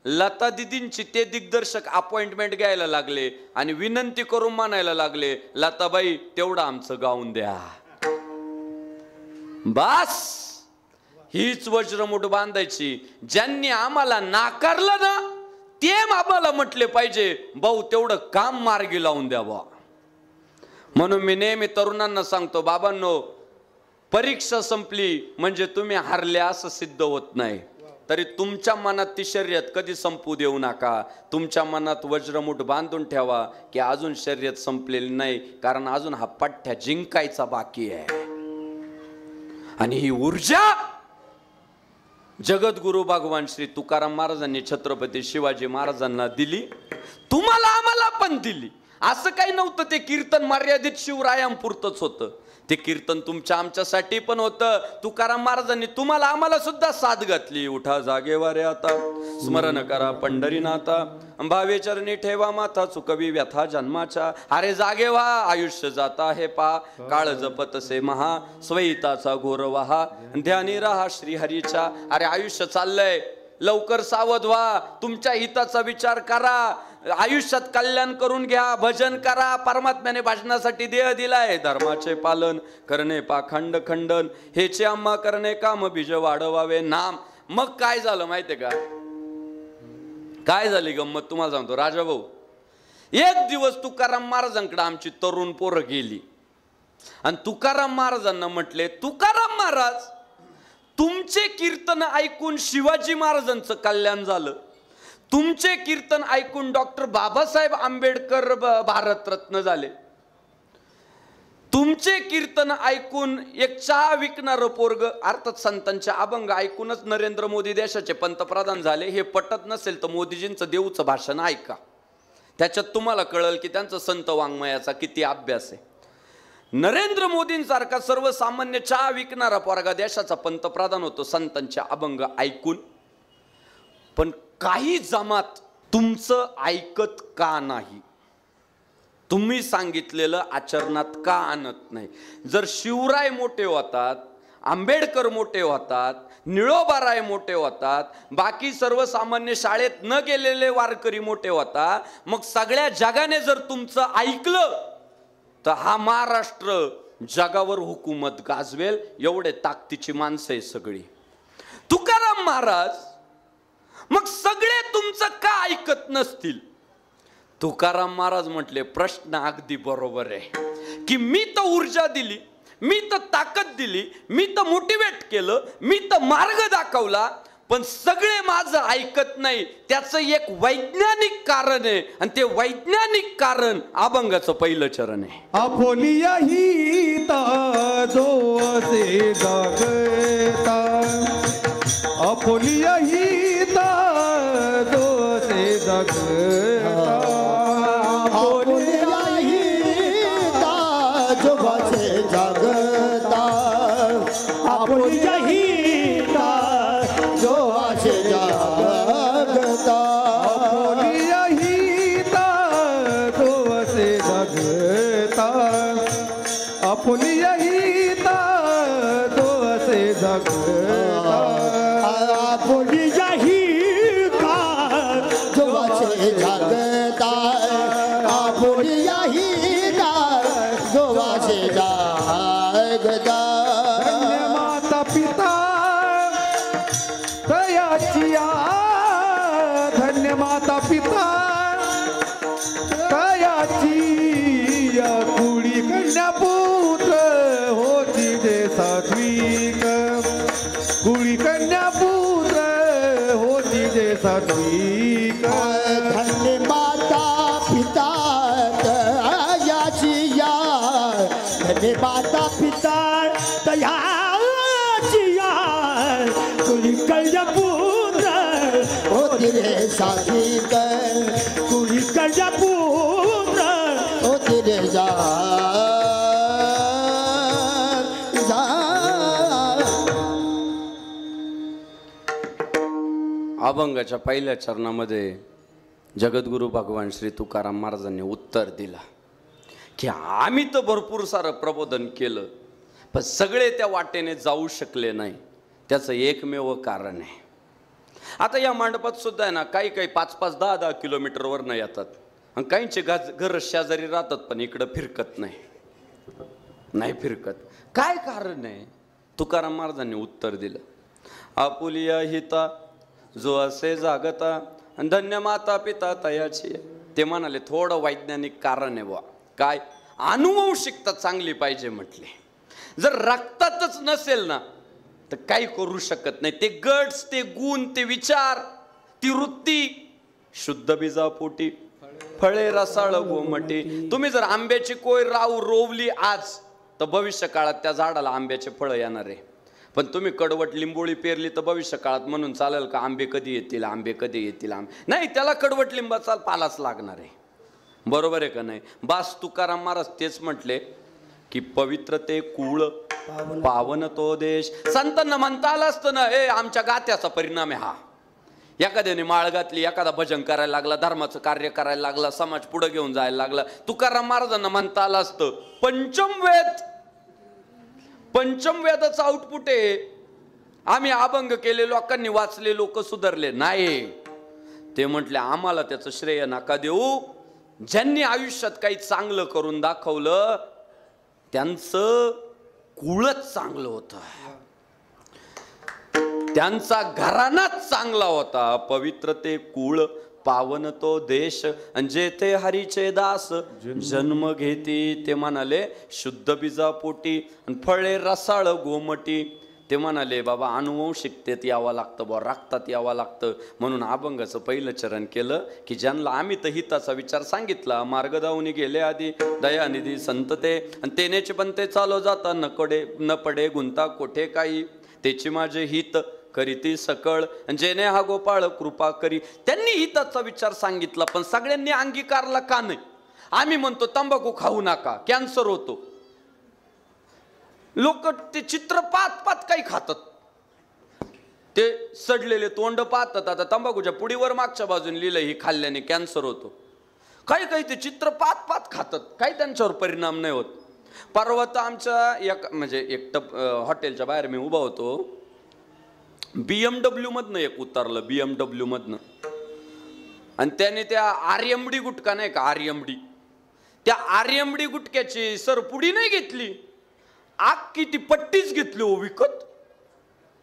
लता दिदींची ते दिग्दर्शक अपॉइंटमेंट घ्यायला लागले आणि विनंती करून म्हणायला लागले लताबाई तेवढं आमचं गाऊन द्या. बस हीच वज्रमुठ बांधायची. ज्यांनी आम्हाला नाकारलं ना ते आम्हाला म्हटले पाहिजे भाऊ तेवढं काम मार्गी लावून द्यावा. म्हणून मी नेहमी तरुणांना सांगतो, बाबांनो परीक्षा संपली म्हणजे तुम्ही हारले असं सिद्ध होत नाही. तरी तुमच्या मनात ती शर्यत कधी संपू देऊ नका. तुमच्या मनात वज्रमुठ बांधून ठेवा की अजून शर्यत संपलेली नाही, कारण अजून हा पठ्ठ्या जिंकायचा बाकी आहे. आणि ही ऊर्जा जगद्गुरु भगवान श्री तुकाराम महाराजांनी छत्रपती शिवाजी महाराजांना दिली, तुम्हाला आम्हाला पण दिली. असं काही नव्हतं ते कीर्तन मर्यादित शिवरायांपुरतच होतं. ते कीर्तन तुमच्या आमच्यासाठी पण होतं. तुकाराम महाराजांनी तुम्हाला आम्हाला सुद्धा साथ घातली. उठा जागेवारे आता, स्मरण करा पंढरीनाथा, भावे चरणी ठेवा माथा, चुकवी व्यथा जन्माच्या. अरे जागे व्हा, आयुष्य जाता हे पा, काळ जपतसे महा, स्वैताचा घोर वहा, ध्यानी राहा श्रीहरीच्या. अरे आयुष्य चाललंय, लवकर सावध व्हा, तुमच्या हिताचा विचार करा, आयुष्यात कल्याण करून घ्या, भजन करा. परमात्म्याने भजनासाठी देह दिलाय. धर्माचे पालन करणे पाखंड खंडन, हेचे आम्हा करणे काम बीज वाढवावे नाम. मग काय झालं माहितीये का? काय झाली गंमत तुम्हाला सांगतो राजा भाऊ. एक दिवस तुकाराम महाराजांकडे आमची तरुण पोरं गेली आणि तुकाराम महाराजांना म्हटले, तुकाराम महाराज तुमचे कीर्तन ऐकून शिवाजी महाराजांचं कल्याण झालं, तुमचे कीर्तन ऐकून डॉक्टर बाबासाहेब आंबेडकर भारतरत्न झाले, तुमचे कीर्तन ऐकून एक चहा विकणारं पोरग अर्थात संतांचे अभंग ऐकूनच नरेंद्र मोदी देशाचे पंतप्रधान झाले. हे पटत नसेल तर मोदीजींचं देऊचं भाषण ऐका, त्याच्यात तुम्हाला कळेल की त्यांचं संत वाङ्मयाचा किती अभ्यास आहे. नरेंद्र मोदींसारखा सर्वसामान्य चहा विकणारा पोरगा देशाचा पंतप्रधान होतो संतांचे अभंग ऐकून. पण काही जमात तुमचं ऐकत का नाही, तुम्ही सांगितलेलं आचरणात का आणत नाही. जर शिवराय मोठे होतात, आंबेडकर मोठे होतात, निळोबाराय मोठे होतात, बाकी सर्वसामान्य शाळेत न गेलेले वारकरी मोठे होतात, मग सगळ्या जगाने जर तुमचं ऐकलं तर हा महाराष्ट्र जगावर हुकूमत गाजवेल. एवढे ताकदीची माणसं आहे सगळी. तुकाराम महाराज मग सगळे तुमचं का ऐकत नसतील. तुकाराम महाराज म्हटले प्रश्न अगदी बरोबर आहे की मी तर ऊर्जा दिली, मी तर ताकद दिली, मी तर मोटिवेट केलं, मी तर मार्ग दाखवला, पण सगळे माझं ऐकत नाही. त्याचं एक वैज्ञानिक कारण आहे आणि ते वैज्ञानिक कारण अभंगाचं पहिलं चरण आहे. आपोलिया हित जो असे जगता, आपोलिया हित जो असे जगता, आपुलिया हिता जो असे जगता, आपुलिया हिता जो असे जगता, आपोलिया हित जो असे जगता, आपोलिया हित जो असे जगता, आपुलिया हिता जो असे जगता, आपुलिया हिता जो असे जगता. धन्य माता पिता तयाचिया, धन्य माता पिता तयाचिया, कुळी कन्या पुत्र होती जे सात्विक, कुळी कन्या पुत्र होती जे सात्विक. धन्य माता पिता तयाचिया, धन्य माता पिता तयाचिया, कुली कन्या पुत्र होती रे सात्विक, कुली कन्या पुत्र होती रे अभंगाच्या पहिल्या चरणामध्ये जगद्गुरु भगवान श्री तुकाराम महाराजांनी उत्तर दिला की आम्ही तर भरपूर सारं प्रबोधन केलं, पण सगळे त्या वाटेने जाऊ शकले नाही. त्याचं एकमेव कारण आहे. आता या मंडपात सुद्धा आहे ना, काही काही 5-5, 10-10 किलोमीटरवर न येतात आणि काहींचे घर शेजारी राहतात पण इकडं फिरकत नाही फिरकत. काय कारण आहे? तुकाराम महाराजांनी उत्तर दिलं, आपुलिया हिता जो असे जागता आणि धन्य माता पिता तयाची. ते म्हणाले थोडं वैज्ञानिक कारण आहे बुवा. काय? आनुवंशिकता चांगली पाहिजे म्हटले. जर रक्तातच नसेल ना तर काही करू शकत नाही. ते गट्स, ते गुण, ते विचार, ती वृत्ती शुद्ध बीजापोटी फळे रसाळ गोमटी. तुम्ही जर आंब्याची कोय रोवली आज तर भविष्य काळात त्या झाडाला आंब्याचे फळं येणार आहे. पण तुम्ही कडवट लिंबोळी पेरली तर भविष्य काळात म्हणून चालेल का आंबे कधी येतील, आंबे कधी येतील? नाही, त्याला कडवट लिंबाचा पालाच लागणार आहे. बरोबर आहे का नाही? बास तुकाराम महाराज तेच म्हटले की पवित्र ते कुळ, पावन तो देश. संतांना म्हणता आलं असतं ना, हे आमच्या गात्याचा परिणाम आहे हा. एखाद्याने माळ घातली, एखादा भजन करायला लागला, धर्माचं कार्य करायला लागला, समाज पुढे घेऊन जायला लागला. तुकाराम महाराजांना म्हणता आलं असतं पंचमवेदाचं आउटपुट आहे. आम्ही अभंग केले, लोकांनी वाचले, लोक सुधारले. नाही, ते म्हटले आम्हाला त्याचं श्रेय नका देऊ. ज्यांनी आयुष्यात काही चांगलं करून दाखवलं त्यांचं कुळच चांगलं होतं, त्यांचा घराणाच चांगला होता. पवित्र ते कुळ, पावन तो देश, जेथे हरीचे दास जन्म घेती. ते म्हणाले शुद्ध बीजापोटी फळे रसाळ गोमटी. ते म्हणाले बाबा अनुवंशिकतेत यावं लागतं बा, रक्तात यावं लागतं. म्हणून अभंगाचं पहिलं चरण केलं की ज्यांना आम्ही तर हिताचा विचार सांगितला, मार्ग दावून गेले आधी दयानिधी संत ते, आणि तेनेचे पण ते चालव जाता न पडे गुंता कोठे काही, त्याची माझे हित करीती सकळ, जेने हा गोपाळ कृपा करी. त्यांनी हिताचा विचार सांगितला, पण सगळ्यांनी अंगीकारला का नाही? आम्ही म्हणतो तंबाखू खाऊ नका, कॅन्सर होतो. लोक ते चित्र पाहत पाहत काही खातात, ते सडलेले तोंड पाहतात. आता तंबाखूच्या पुडीवर मागच्या बाजूने लिहिलं ही खाल्ल्याने कॅन्सर होतो. काही काही ते चित्र पाहत पाहत खातात, काही त्यांच्यावर परिणाम नाही होत. परवा तर आमच्या म्हणजे एक हॉटेलच्या बाहेर मी उभा होतो, BMW मधनं एक उतरलं, BMW मधनं, आणि त्याने त्या RMD गुटखा नाही का, RMD, त्या RMD गुटख्याची सर पुडी नाही घेतली, आखी ती पट्टीच घेतली हो विकत,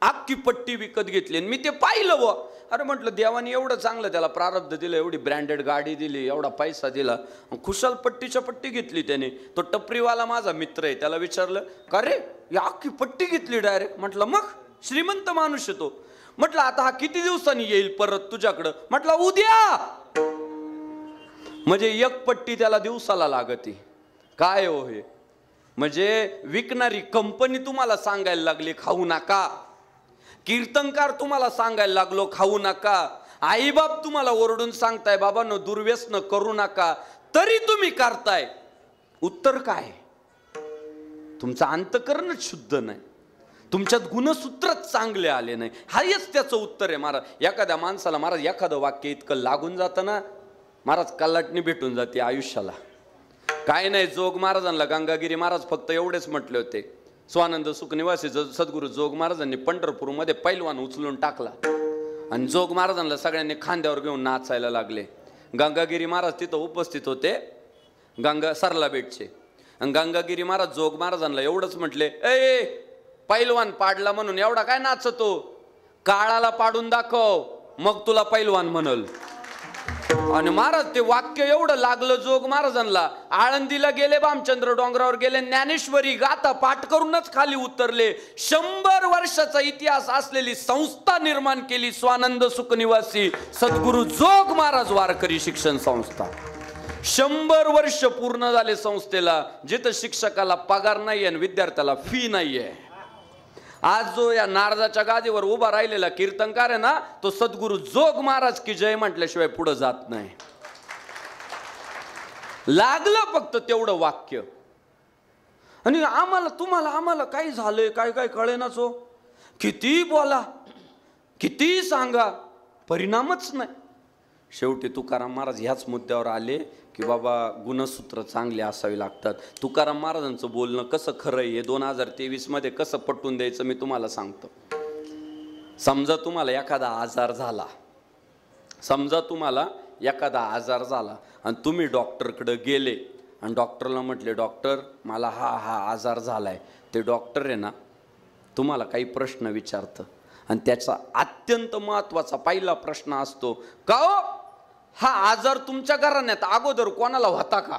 आखी पट्टी विकत घेतली. आणि मी ते पाहिलं व अरे म्हटलं देवाने एवढं चांगलं त्याला प्रारब्ध दिलं, एवढी ब्रँडेड गाडी दिली, एवढा पैसा दिला, खुशाल पट्टीच्या पट्टी घेतली त्याने. तो टपरीवाला माझा मित्र आहे, त्याला विचारलं का रे ही आखी पट्टी घेतली डायरेक्ट? म्हटलं मग श्रीमंत माणूस येतो. म्हटलं आता हा किती दिवसांनी येईल परत तुझ्याकडं? म्हटलं उद्या. म्हणजे एक पट्टी त्याला दिवसाला लागती. काय हो हे? म्हणजे विकणारी कंपनी तुम्हाला सांगायला लागली खाऊ नका, कीर्तनकार तुम्हाला सांगायला लागलो खाऊ नका, आईबाप तुम्हाला ओरडून सांगताय बाबांनो दुर्व्यसन करू नका, तरी तुम्ही करताय. उत्तर काय? तुमचं अंतकरणच शुद्ध नाही, तुमच्यात गुणसूत्रच चांगले आले नाही. हाच त्याचं उत्तर आहे महाराज. एखाद्या माणसाला महाराज एखादं वाक्य इतकं लागून जातं ना महाराज, कलाटणी भेटून जाते आयुष्याला. काय नाही, जोग महाराजांना गंगागिरी महाराज फक्त एवढेच म्हटले होते. स्वानंद सुखनिवासी सद्गुरू जोग महाराजांनी पंढरपूरमध्ये पैलवान उचलून टाकला आणि जोग महाराजांना सगळ्यांनी खांद्यावर घेऊन नाचायला लागले. गंगागिरी महाराज तिथं उपस्थित होते, सरला बेटचे, आणि गंगागिरी महाराज जोग महाराजांना एवढंच म्हटले, ए पैलवान पाडला म्हणून एवढा काय नाचतो, काळाला पाडून दाखव मग तुला पैलवान म्हणल. आणि महाराज ते वाक्य एवढं लागलं जोग महाराजांना, आळंदीला गेले, भामचंद्र डोंगरावर गेले, ज्ञानेश्वरी गाथा पाठ करूनच खाली उतरले. 100 वर्षाचा इतिहास असलेली संस्था निर्माण केली स्वानंद सुखनिवासी सद्गुरू जोग महाराज वारकरी शिक्षण संस्था. 100 वर्ष पूर्ण झाले संस्थेला, जिथं शिक्षकाला पगार नाहीये आणि विद्यार्थ्याला फी नाहीये. आज जो या नारदाच्या गादीवर उभा राहिलेला कीर्तनकार आहे ना, तो सद्गुरू जोग महाराज की जय म्हटल्याशिवाय पुढे जात नाही. लागलं फक्त तेवढं वाक्य. आणि आम्हाला काय झालंय काय काय कळेनाच हो. किती बोला किती सांगा परिणामच नाही. शेवटी तुकाराम महाराज ह्याच मुद्द्यावर आले की बाबा गुणसूत्र चांगले असावी लागतात. तुकाराम महाराजांचं बोलणं कसं खरं आहे 2023 मध्ये कसं पटवून द्यायचं मी तुम्हाला सांगतो. समजा तुम्हाला एखादा आजार झाला आणि तुम्ही डॉक्टरकडे गेले आणि डॉक्टरला म्हटले डॉक्टर मला हा आजार झालाय. ते डॉक्टर आहे ना तुम्हाला काही प्रश्न विचारतं आणि त्याचा अत्यंत महत्वाचा पहिला प्रश्न असतो का हो हा आजार तुमच्या घराण्यात अगोदर कोणाला होता का?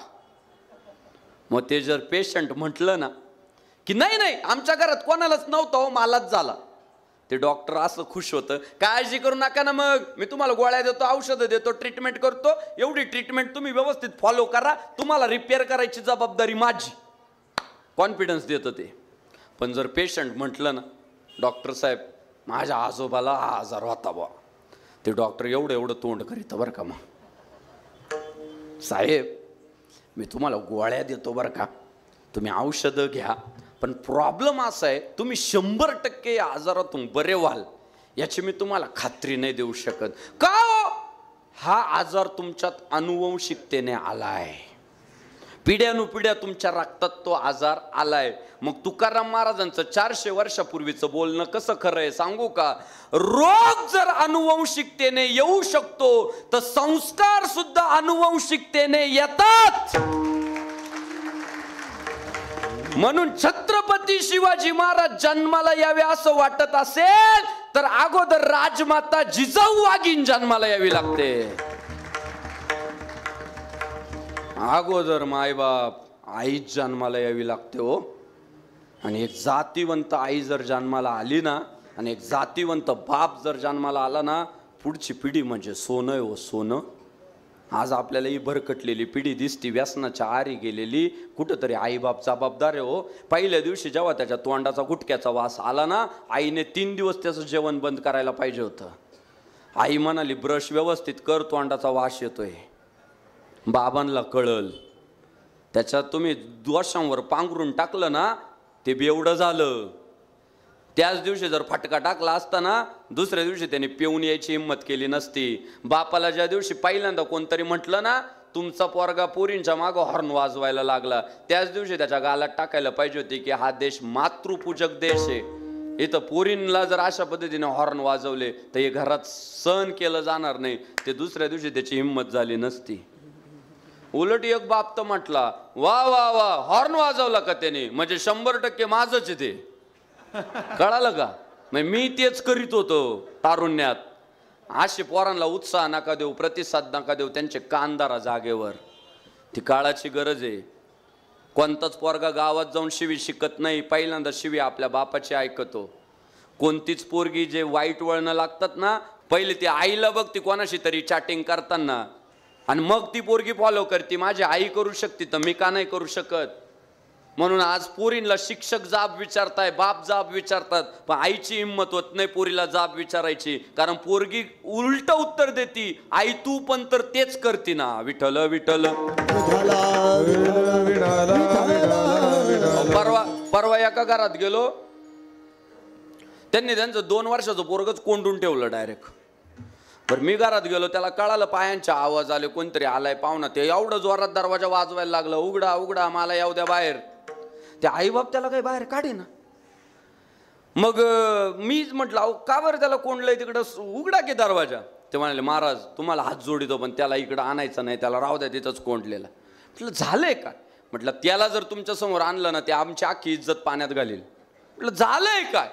मग ते जर पेशंट म्हटलं ना की नाही आमच्या घरात कोणालाच नव्हतं हो मलाच झाला, ते डॉक्टर असं खुश होतं, काळजी करू नका ना, मग मी तुम्हाला गोळ्या देतो, औषधं देतो, ट्रीटमेंट करतो, एवढी ट्रीटमेंट तुम्ही व्यवस्थित फॉलो करा, तुम्हाला रिपेअर करायची जबाबदारी माझी, कॉन्फिडन्स देतं ते. पण जर पेशंट म्हटलं ना डॉक्टर साहेब माझ्या आजोबाला हा आजार होता बा, ते डॉक्टर एवढं तोंड करीत बरं का, मग साहेब मी तुम्हाला गोळ्या देतो बरं का, तुम्ही औषधं घ्या, पण प्रॉब्लेम असा आहे तुम्ही 100% आजारातून बरे व्हाल याची मी तुम्हाला खात्री नाही देऊ शकत. का? हा आजार तुमच्यात अनुवंशिकतेने आलाय, पिढ्यानुपिढ्या तुमच्या रक्तात तो आजार आलाय. मग तुकाराम महाराजांचं 400 वर्षापूर्वीचं बोलणं कसं खरं आहे सांगू का? रोग जर अनुवंशिकतेने येऊ शकतो तर संस्कार सुद्धा अनुवंशिकतेने येतात. म्हणून छत्रपती शिवाजी महाराज जन्माला यावे असं वाटत असेल तर अगोदर राजमाता जिजाऊ वाघीण जन्माला यावी लागते. अगोदर मायबाप आईच जन्माला यावी लागते हो. आणि एक जातीवंत आई जर जन्माला आली ना, आणि एक जातीवंत बाप जर जन्माला आला ना, पुढची पिढी म्हणजे सोनं आहे हो, सोनं. आज आपल्याला ही भरकटलेली पिढी दिसती, व्यसनाच्या आरी गेलेली. कुठंतरी आईबाप जबाबदार आहे हो. पहिल्या दिवशी जेव्हा त्याच्या तोंडाचा गुटक्याचा वास आला ना, आईने 3 दिवस त्याचं जेवण बंद करायला पाहिजे होतं. आई म्हणाली ब्रश व्यवस्थित कर, तोंडाचा वास येतोय. बाबांना कळल. त्याच्यात तुम्ही दोषांवर पांघरून टाकलं ना, ते बेवडं झालं. त्याच दिवशी जर फटका टाकला असता ना, दुसऱ्या दिवशी त्याने पिऊन यायची हिंमत केली नसती. बापाला ज्या दिवशी पहिल्यांदा कोणतरी म्हटलं ना, तुमचा पोरगा पोरींच्या मागं हॉर्न वाजवायला लागला, त्याच दिवशी त्याच्या गालात टाकायला पाहिजे होती की हा देश मातृपूजक देश आहे. इथं पोरींना जर अशा पद्धतीने हॉर्न वाजवले तर हे घरात सहन केलं जाणार नाही. ते दुसऱ्या दिवशी त्याची हिंमत झाली नसती. उलट एक बाप तर म्हटला, वा वा वा, हॉर्न वाजवला का त्याने, म्हणजे 100% माझंच आहे ते. कळालं का? मी तेच करीत होतो तारुण्यात. असे पोरांना उत्साह नका देऊ, प्रतिसाद नका देऊ, त्यांचे कानदारा जागेवर. ती काळाची गरज आहे. कोणताच पोरगा गावात जाऊन शिवी शिकत नाही, पहिल्यांदा शिवी आपल्या बापाची ऐकतो. कोणतीच पोरगी जे वाईट वळणं लागतात ना, पहिले ती आईला बघ, ती कोणाशी तरी चॅटिंग करताना, आणि मग ती पोरगी फॉलो करते. माझी आई करू शकते तर मी का नाही करू शकत? म्हणून आज पोरींना शिक्षक जाब विचारताय, बाप जाब विचारतात, पण आईची हिंमत होत नाही पोरीला जाब विचारायची. कारण पोरगी उलट उत्तर देती, आई तू पण तर तेच करती ना. विठ्ठल विठ्ठल. परवा एका घरात गेलो, त्यांनी त्यांचं 2 वर्षाचं पोरगच कोंडून ठेवलं डायरेक्ट. बरं मी घरात गेलो, त्याला कळालं पायांचे आवाज आले, कोणतरी आलाय पाहुणा. ते एवढं जोरात दरवाजा वाजवायला लागलं, उघडा उघडा, मला येऊ द्या बाहेर. ते आईबाप त्याला काही बाहेर काढे ना. मग मीच म्हटलं, का बरं त्याला कोंडलंय तिकडं, उघडा की दरवाजा. ते म्हणाले महाराज तुम्हाला हात जोडितो, पण त्याला इकडं आणायचं नाही, त्याला राहू द्या तिथंच कोंडलेला. म्हटलं झालंय का? म्हटलं त्याला जर तुमच्या समोर आणलं ना, ते आमची अख्खी इज्जत पाण्यात घालील. म्हटलं झालंय काय?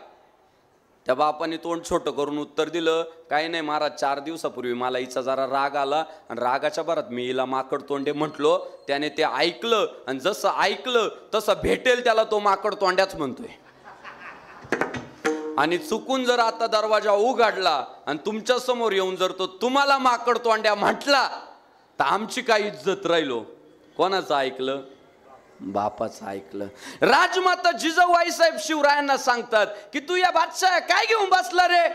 त्या बापाने तोंड छोटं करून उत्तर दिलं, काही नाही महाराज, 4 दिवसापूर्वी मला हिचा जरा राग आला, आणि रागाच्या भरात मी हिला माकड तोंडे म्हटलो. त्याने ते ऐकलं, आणि जसं ऐकलं तसं भेटेल त्याला तो माकड तोंड्याच म्हणतोय. आणि चुकून जर आता दरवाजा उघडला आणि तुमच्या समोर येऊन जर तो तुम्हाला माकड तोंड्या म्हटला, तर आमची काय इज्जत राहिलो? कोणाचं ऐकलं? बापाचं ऐकलं. राजमाता जिजाबाई साहेब शिवरायांना सांगतात की तू या बादशाह काय घेऊन बसला रे?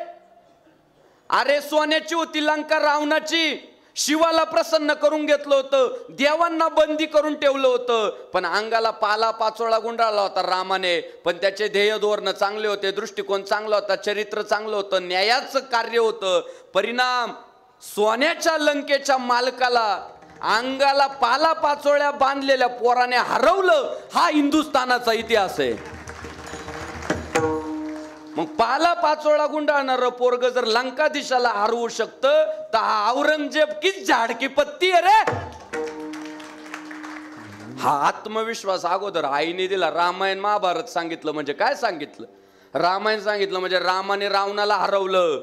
अरे सोन्याची होती लंका रावणाची, शिवाला प्रसन्न करून घेतलं होतं, देवांना बंदी करून ठेवलं होतं, पण अंगाला पाला पाचोळा गुंडाळला होता रामाने. पण त्याचे ध्येय धोरण चांगले होते, दृष्टिकोन चांगला होता, चरित्र चांगलं होतं, न्यायाचं कार्य होतं. परिणाम सोन्याच्या लंकेच्या मालकाला अंगाला पाला पाचोळ्या बांधलेल्या पोराने हरवलं. हा हिंदुस्थानाचा इतिहास आहे. मग पाला पाचोळा गुंडाळणारं पोरग जर लंकाधीशाला हरवू शकतं, तर हा औरंगजेब किती झाडकी पत्ती आहे रे. हा आत्मविश्वास अगोदर आईने दिला. रामायण महाभारत सांगितलं म्हणजे काय सांगितलं? रामायण सांगितलं म्हणजे रामाने रावणाला हरवलं,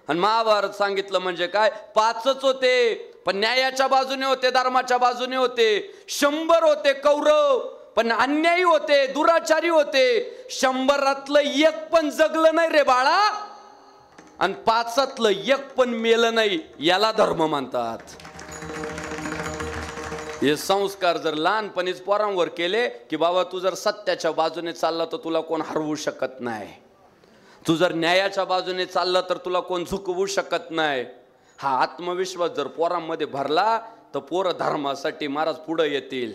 आणि महाभारत सांगितलं म्हणजे काय? 5च होते, पण न्यायाच्या बाजूने होते, धर्माच्या बाजूने होते. 100 होते कौरव, पण अन्यायी होते, दुराचारी होते. 100तलं 1 पण जगलं नाही रे बाळा, आणि 5तलं 1 पण मेलं नाही. याला धर्म म्हणतात. हे संस्कार जर लहानपणीच पोरांवर केले की बाबा तू जर सत्याच्या बाजूने चालला तर तुला कोण हरवू शकत नाही, तू जर न्यायाच्या बाजूने चालला तर तुला कोण झुकवू शकत नाही. हा आत्मविश्वास जर पोरांमध्ये भरला तर पोरं धर्मासाठी महाराज पुढे येतील.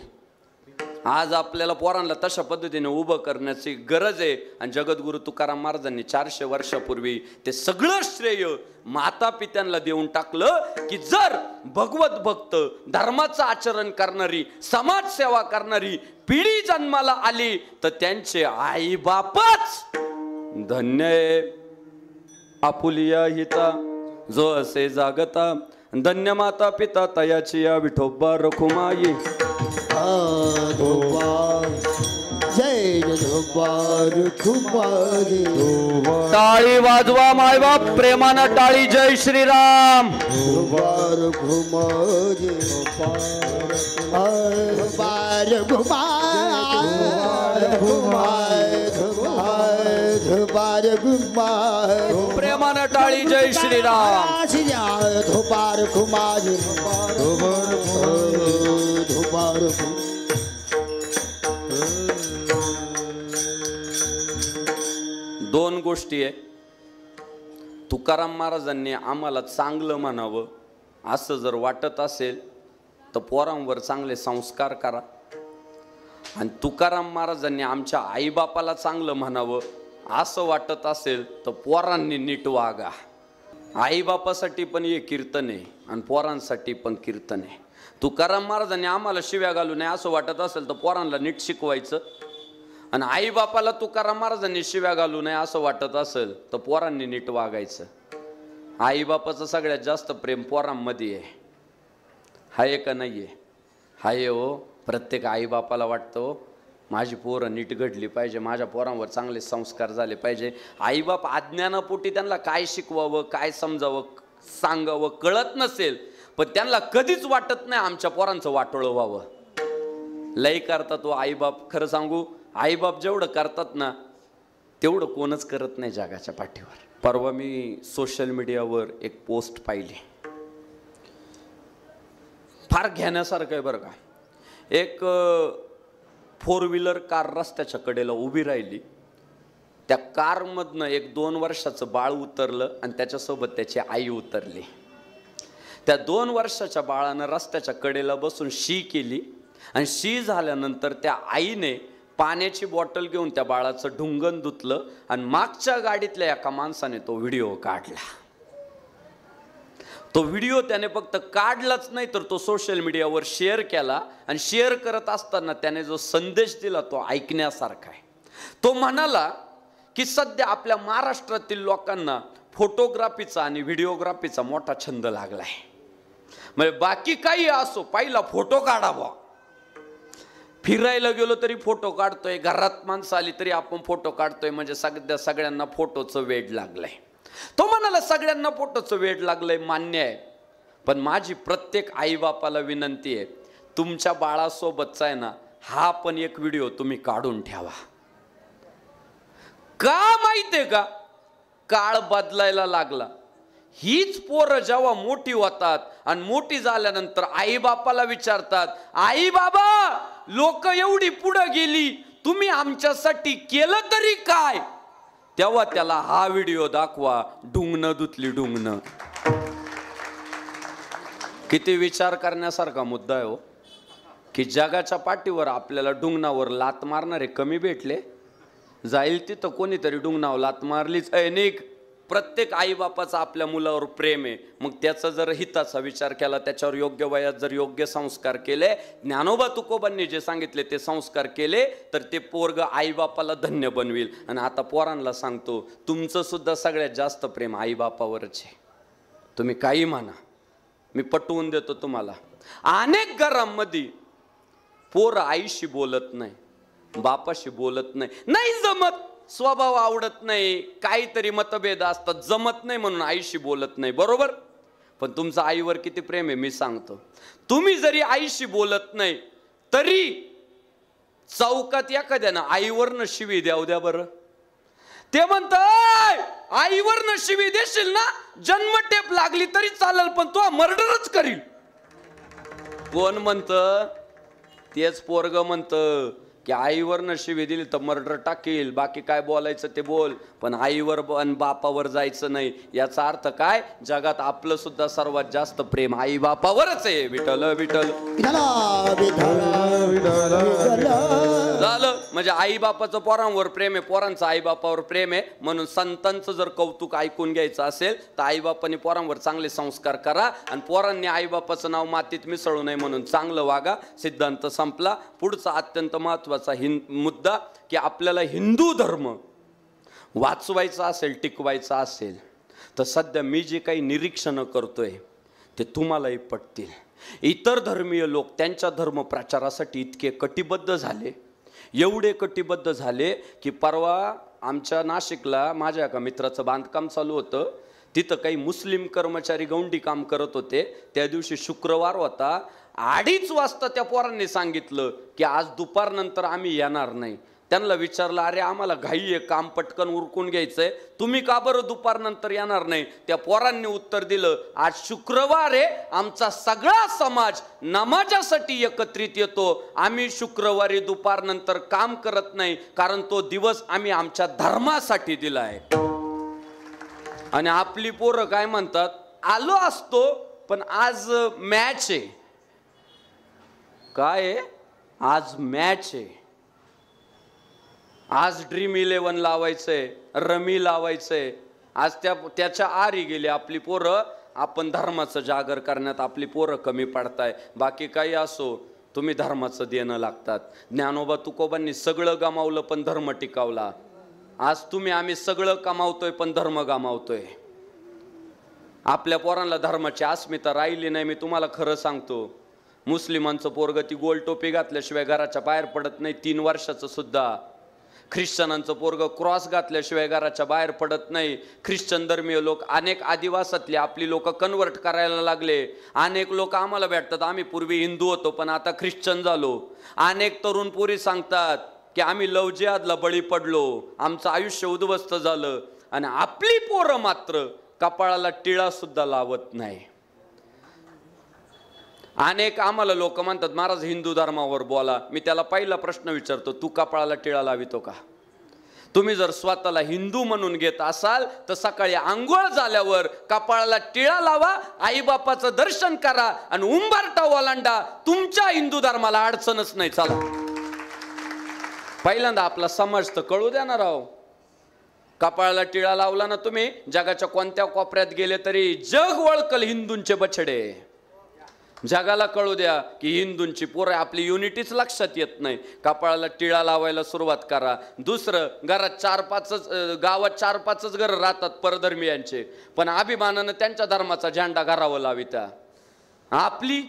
आज आपल्याला पोरांना तशा पद्धतीने उभं करण्याची गरज आहे. आणि जगद्गुरु तुकाराम महाराजांनी 400 वर्षापूर्वी ते सगळं श्रेय माता पित्यांना देऊन टाकलं की जर भगवत भक्त, धर्माचं आचरण करणारी, समाजसेवा करणारी पिढी जन्माला आली तर त्यांचे आई बापच धन्य आहे. आपुलिया हिता जो असे जागता, धन्य माता पिता तयाची या विठोबा रखुमाई. जय टाळी वाजवा मायबाप, प्रेमानं टाळी. जय श्रीराम. बार घुमा धुपार कुमार प्रेमानं टाळी जय श्रीराम. धुपार कुमार धुपार दोन गोष्टी आहे. तुकाराम महाराजांनी आम्हाला चांगलं म्हणावं असं जर वाटत असेल तर पोरांवर चांगले संस्कार करा. आणि तुकाराम महाराजांनी आमच्या आईबापाला चांगलं म्हणावं असं वाटत असेल तर पोरांनी नीट वागा. आईबापासाठी पण हे कीर्तन आहे आणि पोरांसाठी पण कीर्तन आहे. तुकाराम महाराजांनी आम्हाला शिव्या घालू नये असं वाटत असेल तर पोरांना नीट शिकवायचं. आणि आईबापाला तुकाराम महाराजांनी शिव्या घालू नये असं वाटत असेल तर पोरांनी नीट वागायचं. आईबापाचं सगळ्यात जास्त प्रेम पोरांमध्ये आहे. हाय का नाही आहे? हाय हो. प्रत्येक आईबापाला वाटतं माझी पोरं नीट घडली पाहिजे, माझ्या पोरांवर चांगले संस्कार झाले पाहिजे. आईबाप अज्ञानापोटी त्यांना काय शिकवावं काय समजावं सांगावं कळत नसेल, पण त्यांना कधीच वाटत नाही आमच्या पोरांचं वाटोळं व्हावं. लय करतात तो आईबाप. खरं सांगू, आईबाप जेवढं करतात ना तेवढं कोणच करत नाही जगाच्या पाठीवर. परवा मी सोशल मीडियावर एक पोस्ट पाहिली, फार घेण्यासारखं आहे बरं का. एक 4 व्हीलर कार रस्त्याच्या कडेला उभी राहिली. त्या कारमधनं एक 2 वर्षाचं बाळ उतरलं आणि त्याच्यासोबत त्याची आई उतरली. त्या 2 वर्षाच्या बाळानं रस्त्याच्या कडेला बसून शी केली आणि शी झाल्यानंतर त्या आईने पाण्याची बॉटल घेऊन त्या बाळाचं ढुंगण धुतलं आणि मागच्या गाडीतल्या एका माणसाने तो व्हिडिओ काढला. तो व्हिडिओ त्याने फक्त काढलाच नाही तर तो सोशल मीडियावर शेअर केला. आणि शेअर करत असताना त्याने जो संदेश दिला तो ऐकण्यासारखा आहे. तो म्हणाला की सध्या आपल्या महाराष्ट्रातील लोकांना फोटोग्राफीचा आणि व्हिडिओग्राफीचा मोठा छंद लागला आहे. म्हणजे बाकी काही असो, पहिला फोटो काढावा. फिरायला गेलो तरी फोटो काढतोय, घरात माणसं आली तरी आपण फोटो काढतोय. म्हणजे सगळ्यांना फोटोचं वेड लागलंय. तो म्हणाला सगळ्यांना फोटोचं वेड लागलंय, मान्य आहे. पण माझी प्रत्येक आईबापाला विनंती आहे, तुमच्या बाळासोबतचा आहे ना हा पण एक व्हिडिओ तुम्ही काढून ठेवा. का माहितीये का? काळ बदलायला लागला. हीच पोरं जेव्हा मोठी होतात आणि मोठी झाल्यानंतर आईबापाला विचारतात, आई बाबा लोक एवढी पुढे गेली, तुम्ही आमच्यासाठी केलं तरी काय? तेव्हा त्याला हा व्हिडिओ दाखवा, ढुंगणं धुतली ढुंगणं. किती विचार करण्यासारखा मुद्दा आहे हो, की जगाच्या पाठीवर आपल्याला ढुंगणावर लात मारणारे कमी भेटले. जाईल तिथं कोणीतरी ढुंगणावर लात मारलीच. ऐनिक प्रत्येक आईबापाचा आपल्या मुलावर प्रेम आहे. मग त्याचा जर हिताचा विचार केला, त्याच्यावर योग्य वयात जर योग्य संस्कार केले, ज्ञानोबा तुकोबांनी जे सांगितले ते संस्कार केले, तर ते पोरग आईबापाला धन्य बनविल. आणि आता पोरांना सांगतो, तुमचं सुद्धा सगळ्यात जास्त प्रेम आईबापावरच आहे. तुम्ही काही म्हणा, मी पटवून देतो तुम्हाला. अनेक घरांमध्ये पोरं आईशी बोलत नाही, बापाशी बोलत नाही. नाही जमत, स्वभाव आवडत नाही, काहीतरी मतभेद असतात, जमत नाही म्हणून आईशी बोलत नाही. बरोबर? पण तुमचं आईवर किती प्रेम आहे मी सांगतो. तुम्ही जरी आईशी बोलत नाही तरी चौकात एखाद्यानं आईवरनं शिवी द्या बरं. ते म्हणतात आईवरनं शिवी देशील ना, जन्मटेप लागली तरी चालेल, पण तो मर्डरच करील. कोण म्हणतं? तेच पोरग म्हणतं की आईवरनं शिवी दिली तर मर्डर टाकील, बाकी काय बोलायचं ते बोल, पण आईवर आणि बापावर जायचं नाही. याचा अर्थ काय? जगात आपलं सुद्धा सर्वात जास्त प्रेम आई बापावरच आहे. विठ्ठल विठ्ठल झालं. म्हणजे आई बापाचं पोरांवर प्रेम आहे, पोरांचं आई बापावर प्रेम आहे. म्हणून संतांचं जर कौतुक ऐकून घ्यायचं असेल तर आई बापाने पोरांवर चांगले संस्कार करा आणि पोरांनी आई बापाचं नाव मातीत मिसळू नये म्हणून चांगलं वागा. सिद्धांत संपला. पुढचा अत्यंत महत्वाचा मुद्दा की आपल्याला हिंदू धर्म वाचवायचा असेल, टिकवायचा असेल तर सध्या मी जे काही निरीक्षण करतोय ते तुम्हालाही पटतील. इतर धर्मीय लोक त्यांच्या धर्म प्रचारासाठी इतके कटिबद्ध झाले, एवढे कटिबद्ध झाले की परवा आमच्या नाशिकला माझ्या एका मित्राचं बांधकाम चालू होतं. तिथं काही मुस्लिम कर्मचारी गौंडी काम करत होते. त्या दिवशी शुक्रवार होता. 2:30 वाजता त्या पोरांनी सांगितलं की आज दुपारनंतर आम्ही येणार नाही. त्यांना विचारलं, अरे आम्हाला घाई आहे, काम पटकन उरकून घ्यायचंय, तुम्ही का बरं दुपारनंतर येणार नाही? त्या पोरांनी उत्तर दिलं, आज शुक्रवार आहे, आमचा सगळा समाज नमाजासाठी एकत्रित येतो, आम्ही शुक्रवारी दुपारनंतर काम करत नाही, कारण तो दिवस आम्ही आमच्या धर्मासाठी दिलाय. आणि आपली पोरं काय म्हणतात, आलो असतो पण आज मॅच आहे. काय आहे? आज मॅच आहे, आज ड्रीम 11 लावायचंय, रमी लावायचंय. आज त्याच्या आरी गेली आपली पोरं. आपण धर्माचं जागर करण्यात आपली पोरं कमी पडताय. बाकी काही असो, तुम्ही धर्माचं देणं लागतात. ज्ञानोबा तुकोबांनी सगळं गमावलं पण धर्म टिकावला. आज आम्ही सगळं कमावतोय पण धर्म गमावतोय. आपल्या पोरांना धर्माची अस्मिता राहिली नाही. मी तुम्हाला खरं सांगतो, मुस्लिमांचं पोरगं ती गोल टोपी घातल्याशिवाय घराच्या बाहेर पडत नाही, 3 वर्षाचं सुद्धा. ख्रिश्चनांचं पोरगं क्रॉस घातल्याशिवाय घराच्या बाहेर पडत नाही. ख्रिश्चन धर्मीय लोक, अनेक आदिवासातले आपली लोक कन्वर्ट करायला लागले. अनेक लोक आम्हाला भेटतात, आम्ही पूर्वी हिंदू होतो पण आता ख्रिश्चन झालो. अनेक तरुण पोरी सांगतात की आम्ही लव जिहादला बळी पडलो, आमचं आयुष्य उद्ध्वस्त झालं. आणि आपली पोरं मात्र कपाळाला टिळा सुद्धा लावत नाही. अनेक आम्हाला लोक म्हणतात, महाराज हिंदू धर्मावर बोला. मी त्याला पहिला प्रश्न विचारतो, तू कपाळाला टिळा लावितो का? तुम्ही जर स्वतःला हिंदू म्हणून घेत असाल तर सकाळी आंघोळ झाल्यावर कपाळाला टिळा लावा, आईबापाचं दर्शन करा आणि उंबरठा ओलांडा. तुमच्या हिंदू धर्माला अडचणच नाही. चला, पहिल्यांदा आपला समाज तर कळू देणार आहो. कपाळाला टिळा लावला ना तुम्ही, जगाच्या कोणत्या कोपऱ्यात गेले तरी जग ओळखल हिंदूंचे बछडे. जगाला कळू द्या की हिंदूंची पोरं. आपली युनिटीच लक्षात येत नाही. कपाळाला टिळा लावायला सुरुवात करा. दुसरं, घरात 4-5 गावात 4-5 घर राहतात परधर्मीयांचे, पण अभिमानानं त्यांच्या धर्माचा झेंडा घरावर लाविता. आपली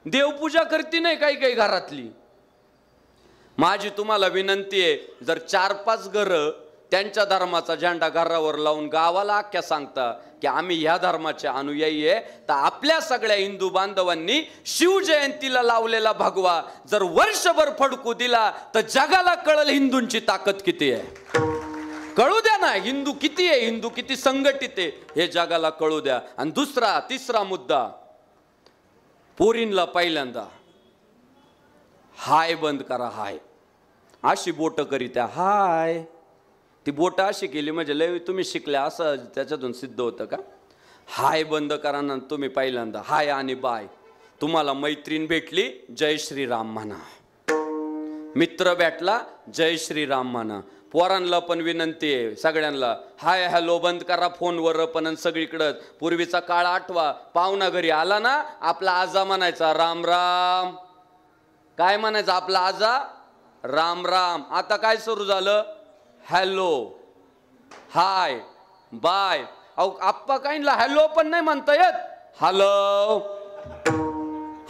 देवपूजा करती नाही काही काही घरातली. माझी तुम्हाला विनंती आहे, जर 4-5 घर त्यांच्या धर्माचा झेंडा घरावर लावून गावाला अख्ख्या सांगता की आम्ही ह्या धर्माचे अनुयायी आहे, तर आपल्या सगळ्या हिंदू बांधवांनी शिवजयंतीला लावलेला भगवा जर वर्षभर फडकू दिला तर जगाला कळल हिंदूंची ताकद किती आहे. कळू द्या ना, हिंदू किती आहे, हिंदू किती संघटित आहे, हे जगाला कळू द्या. आणि दुसरा, तिसरा मुद्दा, पोरींला पहिल्यांदा हाय बंद करा. हाय अशी बोट करीत्या, हाय. ती बोट अशी केली म्हणजे लय तुम्ही शिकल्या असं त्याच्यातून सिद्ध होतं का? हाय बंद करा ना तुम्ही पहिल्यांदा. हाय आणि बाय. तुम्हाला मैत्रीण भेटली, जय श्रीराम म्हणा. मित्र भेटला, जय श्रीराम म्हणा. पोरांना पण विनंती आहे सगळ्यांना, हाय हॅलो बंद करा फोनवर पण सगळीकडं. पूर्वीचा काळ आठवा, पाहुणा घरी आला ना, आपला आजा म्हणायचा राम राम. काय म्हणायचं आपला आजा? राम राम. आता काय सुरू झालं? हॅलो, हाय, बाय. अहो आप्पा काहींना हॅलो पण नाही म्हणता येत. Hello,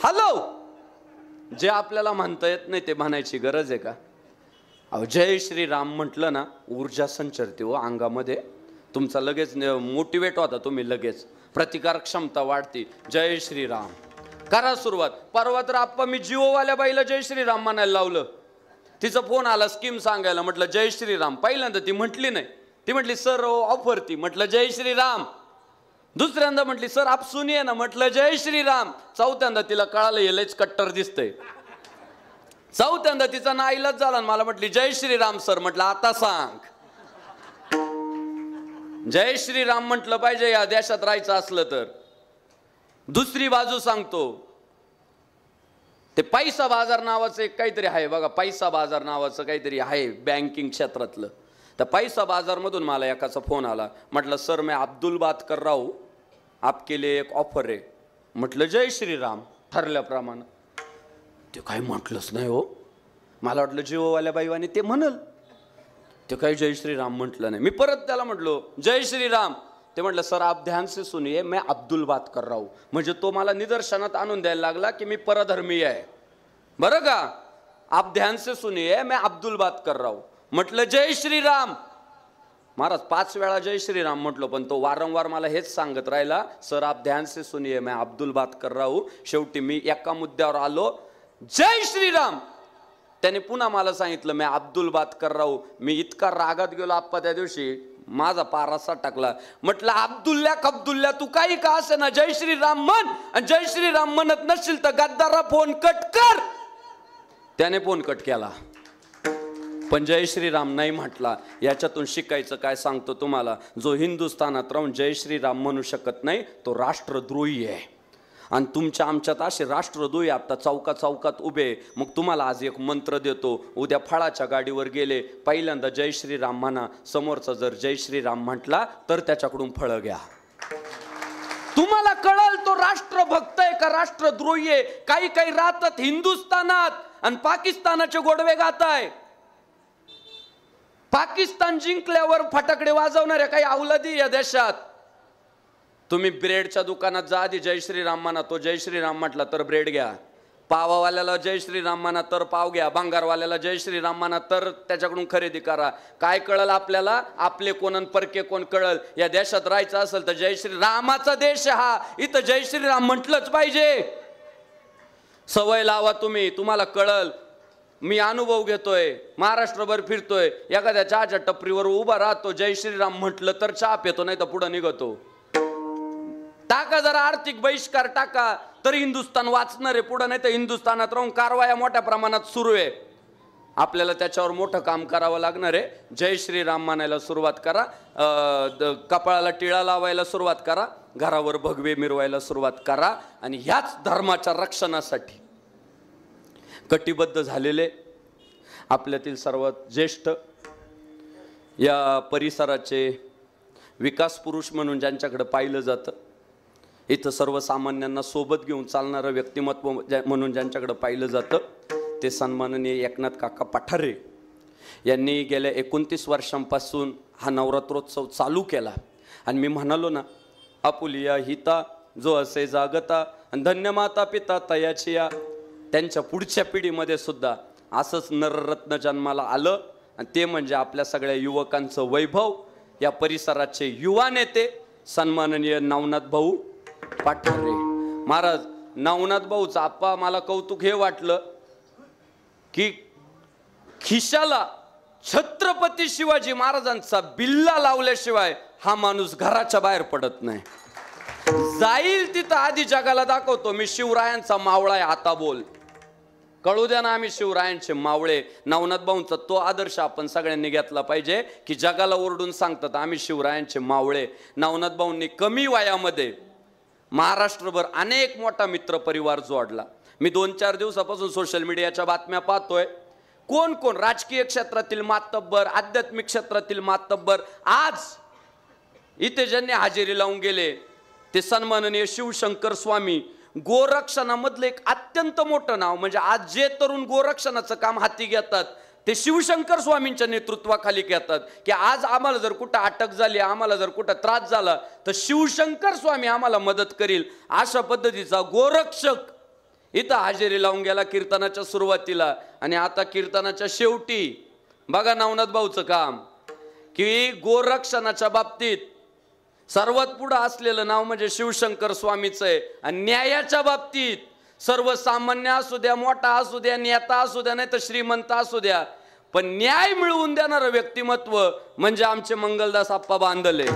hello. जे आपल्याला म्हणता येत नाही ते म्हणायची गरज आहे का? अहो जय श्रीराम म्हटलं ना, ऊर्जा संचरते हो अंगामध्ये. तुमचा लगेच मोटिवेट होता तुम्ही, लगेच प्रतिकार क्षमता वाढते. जय श्रीराम करा सुरुवात. परवा तर आप्पा मी जिओवाल्या बाईला जय श्रीराम म्हणायला लावलं. तिचा फोन आला स्कीम सांगायला, म्हटलं जय श्रीराम. पहिल्यांदा ती म्हटली नाही, ती म्हटली सर ऑफर. ती म्हटलं जय श्रीराम. दुसऱ्यांदा म्हटली सर आप सुनिये ना, म्हटलं जय श्रीराम. चौथ्यांदा तिला कळालं हे लयच कट्टर दिसतंय. चौथ्यांदा तिचा नाईलाज झाला, मला म्हटली जय श्रीराम सर. म्हटलं आता सांग. जय श्रीराम म्हटलं पाहिजे या देशात राहायचं असलं तर. दुसरी बाजू सांगतो, ते पैसा बाजार नावाचं एक काहीतरी आहे बघा. पैसा बाजार नावाचं काहीतरी आहे बँकिंग क्षेत्रातलं. तर पैसा बाजार मधून मला एकाचा फोन आला. म्हटलं सर मैं अब्दुल बात कर रहा हूं, आपके लिए एक ऑफर आहे. म्हटलं जय श्रीराम ठरल्याप्रमाणे. ते काही म्हटलंच नाही हो. मला वाटलं जिओवाल्या बाईवानी ते म्हणल, ते काही जय श्रीराम म्हटलं नाही. मी परत त्याला म्हटलो जय श्रीराम. ते म्हटलं सर आप ध्यान से सुनिए मैं अब्दुल बात कर रहा हूं. म्हणजे तो मला निदर्शनात आणून द्यायला लागला की मी परधर्मीय आहे. बरं का? आप ध्यान से सुनिए मैं अब्दुल बात कर रहा हूं. म्हटलं जय श्रीराम. महाराज 5 वेळा जय श्रीराम म्हटलो, पण तो वारंवार मला हेच सांगत राहिला, सर आप ध्यान से सुनिए मैं अब्दुल बात कर रहा हूं. शेवटी मी एका मुद्द्यावर आलो, जय श्रीराम. त्याने पुन्हा मला सांगितलं मी अब्दुल बात कर रहा हूं. मी इतका रागात गेलो आप्पा त्या दिवशी, माझा पारासा टाकला. म्हटलं अब्दुल्ल्या तू काही का असे ना जय श्रीराम म्हण, आणि जय श्रीराम म्हणत नसशील तर गद्दारा फोन कट कर. त्याने फोन कट केला, पण जय श्रीराम नाही म्हटला. याच्यातून शिकायचं काय सांगतो तुम्हाला, जो हिंदुस्थानात राहून जय श्रीराम म्हणू शकत नाही तो राष्ट्रद्रोही आहे. आणि तुमच्या आमच्यात असे राष्ट्रद्रोही आता चौकात उभे. मग तुम्हाला आज एक मंत्र देतो, उद्या फळाच्या गाडीवर गेले पहिल्यांदा जय श्रीराम म्हणा. समोरचा जर जय श्रीराम म्हटला तर त्याच्याकडून फळं घ्या. तुम्हाला कळल तो राष्ट्रभक्त आहे का राष्ट्रद्रोही आहे. काही राहतात हिंदुस्थानात आणि पाकिस्तानाचे गोडवे गाताय. पाकिस्तान जिंकल्यावर फटाकडे वाजवणाऱ्या काही अवलादी या देशात. तुम्ही ब्रेडच्या दुकानात जा, आधी जय श्रीराम म्हणा. तो जय श्रीराम म्हटला तर ब्रेड घ्या. पावावाल्याला जय श्रीराम म्हणा तर पाव घ्या. भांगारवाल्याला जय श्रीराम म्हणा तर त्याच्याकडून खरेदी करा. काय कळल आपल्याला, आपले कोण आणि परके कोण कळल. या देशात राहायचं असेल तर जय श्रीरामाचा देश हा, इथं जय श्रीराम म्हटलंच पाहिजे. सवय लावा तुम्ही, तुम्हाला कळल. मी अनुभव घेतोय, महाराष्ट्रभर फिरतोय, एखाद्या चहाच्या टपरीवर उभा राहतो, जय श्रीराम म्हटलं तर चहा पितो, नाही तर पुढे निघतो. टाका जरा आर्थिक बहिष्कार टाका तर हिंदुस्थान वाचणार आहे पुढे, नाही तर हिंदुस्थानात राहून कारवाया मोठ्या प्रमाणात सुरू आहे. आपल्याला त्याच्यावर मोठं काम करावं लागणार आहे. जय श्रीराम म्हणायला सुरुवात करा, कपाळाला टिळा लावायला सुरुवात करा, घरावर भगवे मिरवायला सुरुवात करा. आणि ह्याच धर्माच्या रक्षणासाठी कटिबद्ध झालेले आपल्यातील सर्वात ज्येष्ठ या परिसराचे विकास पुरुष म्हणून ज्यांच्याकडे पाहिलं जातं, इथं सर्वसामान्यांना सोबत घेऊन चालणारं व्यक्तिमत्व म्हणून ज्यांच्याकडे पाहिलं जातं, ते सन्माननीय एकनाथ काका पठारे यांनी गेल्या 29 वर्षांपासून हा नवरात्रोत्सव चालू केला. आणि मी म्हणालो ना, आपुलिया हिता जो असे जागता धन्य माता पिता तयाची या. त्यांच्या पुढच्या पिढीमध्ये सुद्धा असंच नररत्न जन्माला आलं, आणि ते म्हणजे आपल्या सगळ्या युवकांचं वैभव. या परिसराचे युवा नेते सन्माननीय नवनाथ भाऊ पठारे महाराज. नवनाथ भाऊचं आप्पा मला कौतुक हे वाटलं की खिशाला छत्रपती शिवाजी महाराजांचा बिल्ला लावल्याशिवाय हा माणूस घराच्या बाहेर पडत नाही. जाईल तिथं आधी जगाला दाखवतो मी शिवरायांचा मावळा आहे, आता बोल. कळू द्या ना आम्ही शिवरायांचे मावळे. नवनाथ भाऊंचा तो आदर्श आपण सगळ्यांनी घेतला पाहिजे की जगाला ओरडून सांगतात आम्ही शिवरायांचे मावळे. नवनाथ भाऊंनी कमी वयामध्ये महाराष्ट्रभर अनेक मोठा मित्र परिवार जोडला. मी 2-4 दिवसापासून सोशल मीडियाच्या बातम्या पाहतोय. कोण कोण राजकीय क्षेत्रातील मातब्बर, आध्यात्मिक क्षेत्रातील मातब्बर आज इथे ज्यांनी हजेरी लावून गेले ते सन्माननीय शिवशंकर स्वामी. गोरक्षणामधलं एक अत्यंत मोठं नाव, म्हणजे आज जे तरुण गोरक्षणाचं काम हाती घेतात ते शिवशंकर स्वामींच्या नेतृत्वाखाली घेतात. की आज आम्हाला जर कुठं अटक झाली, आम्हाला जर कुठं त्रास झाला तर शिवशंकर स्वामी आम्हाला मदत करील. अशा पद्धतीचा गोरक्षक इथं हजेरी लावून गेला कीर्तनाच्या सुरुवातीला. आणि आता कीर्तनाच्या शेवटी बघा नवनाथ भाऊचं काम, की गोरक्षणाच्या बाबतीत सर्वात पुढे असलेलं नाव म्हणजे शिवशंकर स्वामीचं आहे. आणि न्यायाच्या बाबतीत सर्वसामान्य असू द्या, मोठा असू द्या, नेता असू द्या, नाही तर श्रीमंत असू द्या, पण न्याय मिळवून देणारं व्यक्तिमत्व म्हणजे आमचे मंगलदास आप्पा बांदले.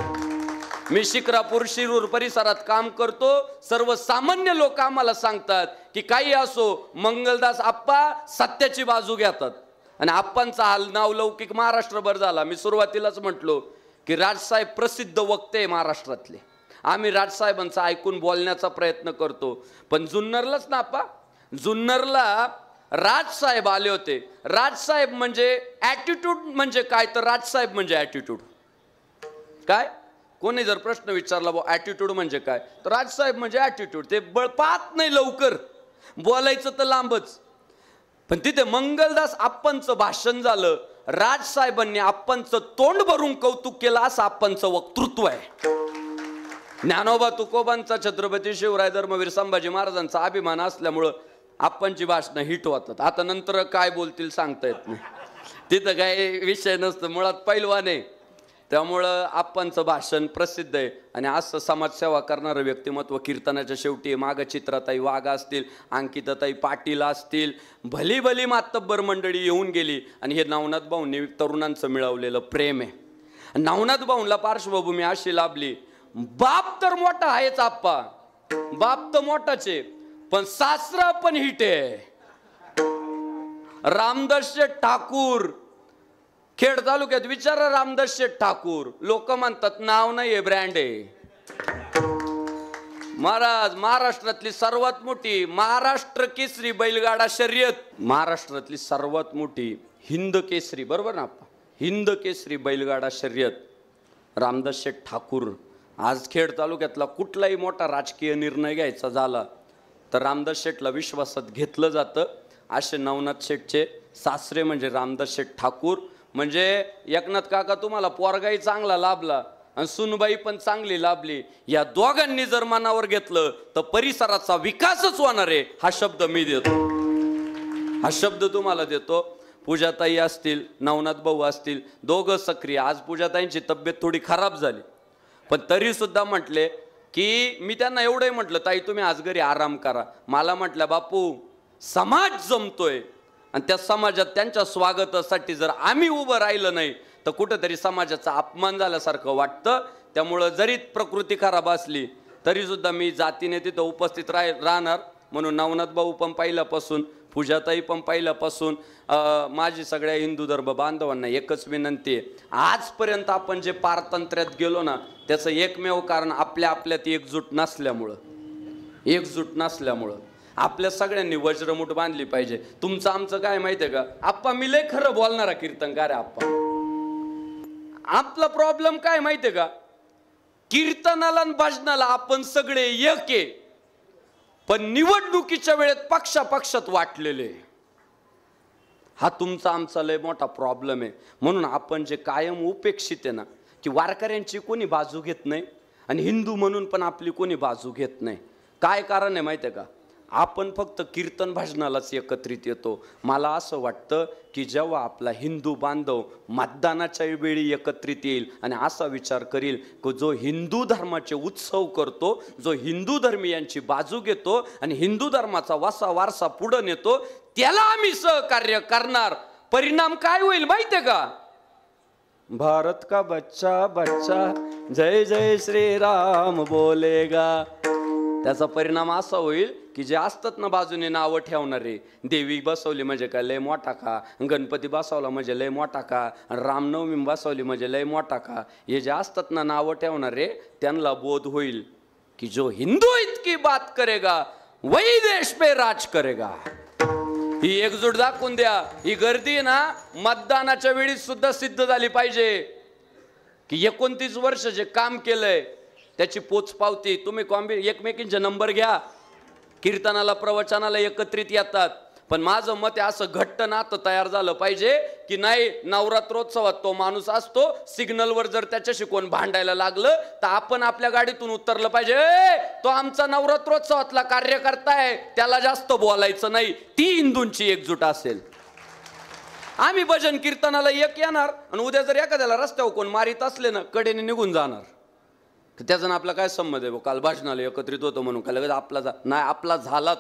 मी शिक्रापूर शिरूर परिसरात काम करतो. सर्वसामान्य लोक आम्हाला सांगतात की काही असो मंगलदास आप्पा सत्याची बाजू घेतात. आणि आप्पांचा हाल नावलौकिक महाराष्ट्रभर झाला. मी सुरुवातीलाच म्हटलो की राजसाहेब प्रसिद्ध वक्ते महाराष्ट्रातले. आम्ही राजसाहेबांचं ऐकून बोलण्याचा प्रयत्न करतो. पण जुन्नरलाच ना आप्पा, जुन्नरला राजसाहेब आले होते. राजसाहेब म्हणजे ॲटिट्यूड म्हणजे काय, तर राजसाहेब म्हणजे ॲटिट्यूड काय. कोणी जर प्रश्न विचारला बा ॲटिट्यूड म्हणजे काय, तर राजसाहेब म्हणजे ॲटिट्यूड. ते बळ पाहत नाही लवकर, बोलायचं तर लांबच. पण तिथे मंगलदास आप्पांचं भाषण झालं. राजसाहेबांनी आप्पांचं तोंड भरून कौतुक केलं, असं आप्पांचं वक्तृत्व आहे. ज्ञानोबा तुकोबांचा, छत्रपती शिवराय धर्मवीर संभाजी महाराजांचा अभिमान असल्यामुळं आप्पांची भाषणं हिट होतात. आता नंतर काय बोलतील सांगता येत नाही. तिथं काय विषय नसतं, मुळात पैलवान आहे. त्यामुळं आप्पांचं भाषण प्रसिद्ध आहे आणि असं समाजसेवा करणारं व्यक्तिमत्व कीर्तनाच्या शेवटी मागं चित्राताई वाघ असतील, अंकिताताई पाटील असतील, भली भली मातब्बर मंडळी येऊन गेली आणि हे नवनाथ भाऊंनी तरुणांचं मिळवलेलं प्रेम आहे. नवनाथ भाऊंला पार्श्वभूमी अशी लाभली, बाप तर मोठा आहेच आप्पा, बाप तर मोठाच आहे, पण सासरा पण हिट आहे. रामदास शेठ ठाकूर खेड तालुक्यात विचारा, रामदास शेठ ठाकूर, लोक म्हणतात नाव नाहीये ब्रँड आहे. महाराज महाराष्ट्रातली सर्वात मोठी महाराष्ट्र केसरी बैलगाडा शर्यत, महाराष्ट्रातली सर्वात मोठी हिंद केसरी, बरोबर ना आप्पा, हिंद केसरी बैलगाडा शर्यत रामदास शेठ ठाकूर. आज खेड तालुक्यातला कुठलाही मोठा राजकीय निर्णय घ्यायचा झाला तर रामदास शेठला विश्वासात घेतलं जातं. असे नवनाथ शेठचे सासरे म्हणजे रामदास शेठ ठाकूर. म्हणजे एकनाथ काका तुम्हाला पोरगाही चांगला लाभला आणि सुनबाई पण चांगली लाभली. या दोघांनी जर मनावर घेतलं तर परिसराचा विकासच होणार आहे. हा शब्द मी देतो, हा शब्द तुम्हाला देतो. पूजाताई असतील, नवनाथ भाऊ असतील, दोघं सक्रिय. आज पूजाताईंची तब्येत थोडी खराब झाली पण तरी सुद्धा म्हटले की मी त्यांना एवढंही म्हटलं, ताई तुम्ही आज घरी आराम करा. मला म्हटलं बापू समाज जमतोय आणि त्या समाजात त्यांच्या स्वागतासाठी जर आम्ही उभं राहिलं नाही तर कुठंतरी समाजाचा अपमान झाल्यासारखं वाटतं. त्यामुळं जरी प्रकृती खराब असली तरी सुद्धा मी जातीने तिथं उपस्थित राहणार. म्हणून नवनाथ भाऊ पण पहिल्यापासून, पूजाताई पण पहिल्यापासून, माझी सगळ्या हिंदू धर्म बांधवांना एकच विनंती आहे, आजपर्यंत आपण जे पारतंत्र्यात गेलो ना त्याचं एकमेव कारण आपल्या आपल्यात एकजूट नसल्यामुळं आपल्या सगळ्यांनी वज्रमुठ बांधली पाहिजे. तुमचं आमचं काय माहितीये का आप्पा, मी लय खरं बोलणारा कीर्तनकार आहे आप्पा. आपला प्रॉब्लेम काय माहितीये का, कीर्तनाला आणि भजनाला आपण सगळे एक आहे पण निवडणुकीच्या वेळेत पक्षात वाटलेले. हा तुमचा आमचा लय मोठा प्रॉब्लेम आहे. म्हणून आपण जे कायम उपेक्षित आहे ना, की वारकऱ्यांची कोणी बाजू घेत नाही आणि हिंदू म्हणून पण आपली कोणी बाजू घेत नाही. काय कारण आहे माहिती आहे का, आपण फक्त कीर्तन भजनालाच एकत्रित येतो. मला असं वाटतं की जेव्हा आपला हिंदू बांधव मतदानाच्या वेळी एकत्रित येईल आणि असा विचार करील की जो हिंदू धर्माचे उत्सव करतो, जो हिंदू धर्मीयांची बाजू घेतो आणि हिंदू धर्माचा वारसा पुढे नेतो, त्याला आम्ही सहकार्य करणार. परिणाम काय होईल माहितीये का, भारत का बच्चा बच्चा जय जय श्री राम बोलेगा. त्याचा परिणाम असा होईल की जे असतात ना बाजूने नावं ठेवणारे, देवी बसवली म्हणजे काय लय मोठा का, गणपती बसवला म्हणजे लय मोठा का, रामनवमी बसवली म्हणजे लय मोठा का, हे जे असतात ना नावं ठेवणारे, त्यांना बोध होईल की जो हिंदू इतकी बात करेगा वही देश पे राज करेगा. ही एकजूट दाखवून द्या. ही गर्दी ना मतदानाच्या वेळी सुद्धा सिद्ध झाली पाहिजे की 29 वर्ष जे काम केलंय त्याची पोचपावती तुम्ही एकमेकींचे नंबर घ्या. कीर्तनाला प्रवचनाला एकत्रित येतात पण माझं मत आहे असं घट्ट नातं तयार झालं पाहिजे की नाही, नवरात्रोत्सवात तो माणूस असतो, सिग्नलवर जर त्याच्याशी कोण भांडायला लागलं तर आपण आपल्या गाडीतून उतरलं पाहिजे, तो आमचा नवरात्रोत्सवातला कार्यकर्ता आहे, त्याला जास्त बोलायचं नाही. ती हिंदूंची एकजूट असेल. आम्ही भजन कीर्तनाला एक येणार आणि उद्या जर एखाद्याला रस्त्यावर कोण मारित असले ना कडेने निघून जाणार. त्याचा आपला काय संबंध आहे, काल भाषणाला एकत्रित होतो म्हणून काय लगेच आपला नाही, आपला झाला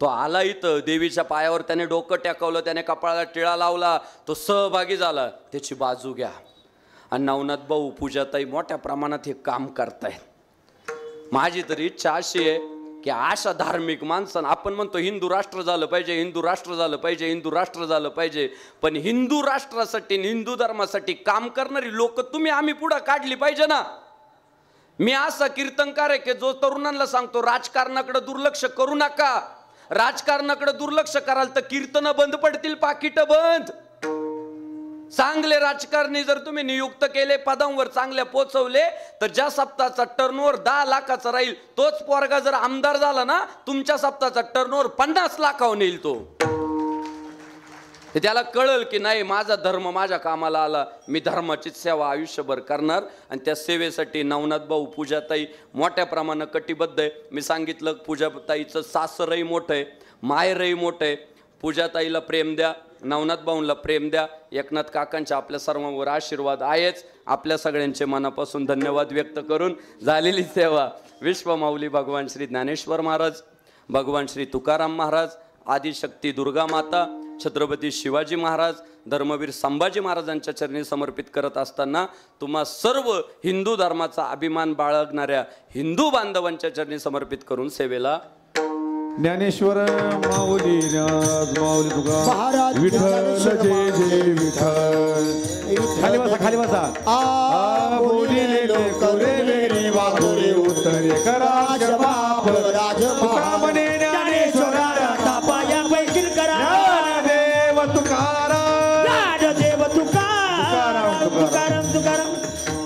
तो आला इथं देवीच्या पायावर त्याने डोकं टेकवलं, त्याने कपाळाला टिळा लावला, तो सहभागी झाला, त्याची बाजू घ्या. आणि नवनाथ भाऊ पूजाताई मोठ्या प्रमाणात हे काम करतायत. माझी तरी इच्छा अशी आहे की अशा धार्मिक माणसांना, आपण म्हणतो हिंदू राष्ट्र झालं पाहिजे, हिंदू राष्ट्र झालं पाहिजे, हिंदू राष्ट्र झालं पाहिजे, पण हिंदू राष्ट्रासाठी हिंदू धर्मासाठी काम करणारी लोक तुम्ही आम्ही पुढे काढली पाहिजे ना. मी असा कीर्तनकार आहे की जो तरुणांना सांगतो राजकारणाकडे दुर्लक्ष करू नका. राजकारणाकडे दुर्लक्ष कराल तर कीर्तन बंद पडतील, पाकिट बंद. चांगले राजकारणी जर तुम्ही नियुक्त केले, पदांवर चांगल्या पोचवले, तर ज्या सप्ताहाचा टर्नओव्हर 10 लाखाचा राहील तोच पोरगा जर आमदार झाला ना, तुमच्या सप्ताहाचा टर्नओव्हर 50 लाखावर नेईल. तो त्याला कळल की नाही माझा धर्म माझ्या कामाला आला, मी धर्माची सेवा आयुष्यभर करणार. आणि त्या सेवेसाठी नवनाथ भाऊ पूजाताई मोठ्या प्रमाणात कटिबद्ध आहे. मी सांगितलं पूजाताईचं सासरही मोठं आहे, माहेरही मोठं आहे. पूजाताईला प्रेम द्या, नवनाथ भाऊंला प्रेम द्या. एकनाथ काकांच्या आपल्या सर्वांवर आशीर्वाद आहेच. आपल्या सगळ्यांचे मनापासून धन्यवाद व्यक्त करून झालेली सेवा विश्वमाऊली भगवान श्री ज्ञानेश्वर महाराज, भगवान श्री तुकाराम महाराज, आदिशक्ती दुर्गा माता, छत्रपती शिवाजी महाराज, धर्मवीर संभाजी महाराजांच्या चरणी समर्पित करत असताना तुम्हा सर्व हिंदू धर्माचा अभिमान बाळगणाऱ्या हिंदू बांधवांच्या चरणी समर्पित करून सेवेला ज्ञानेश्वर माऊली माऊली तुका महाराज विठ्ठल जय जय विठ्ठल. खाली बसा खाली बसा. आ बोलिले लोक रे वाघोरे उत्तरे करा राजबाप राजबाप म्हणे ज्ञानेश्वरा तापाया बैठील करा ज्ञानदेव तुकाराम ज्ञानदेव तुकाराम तुकाराम, तुकाराम. तुकाराम तुकाराम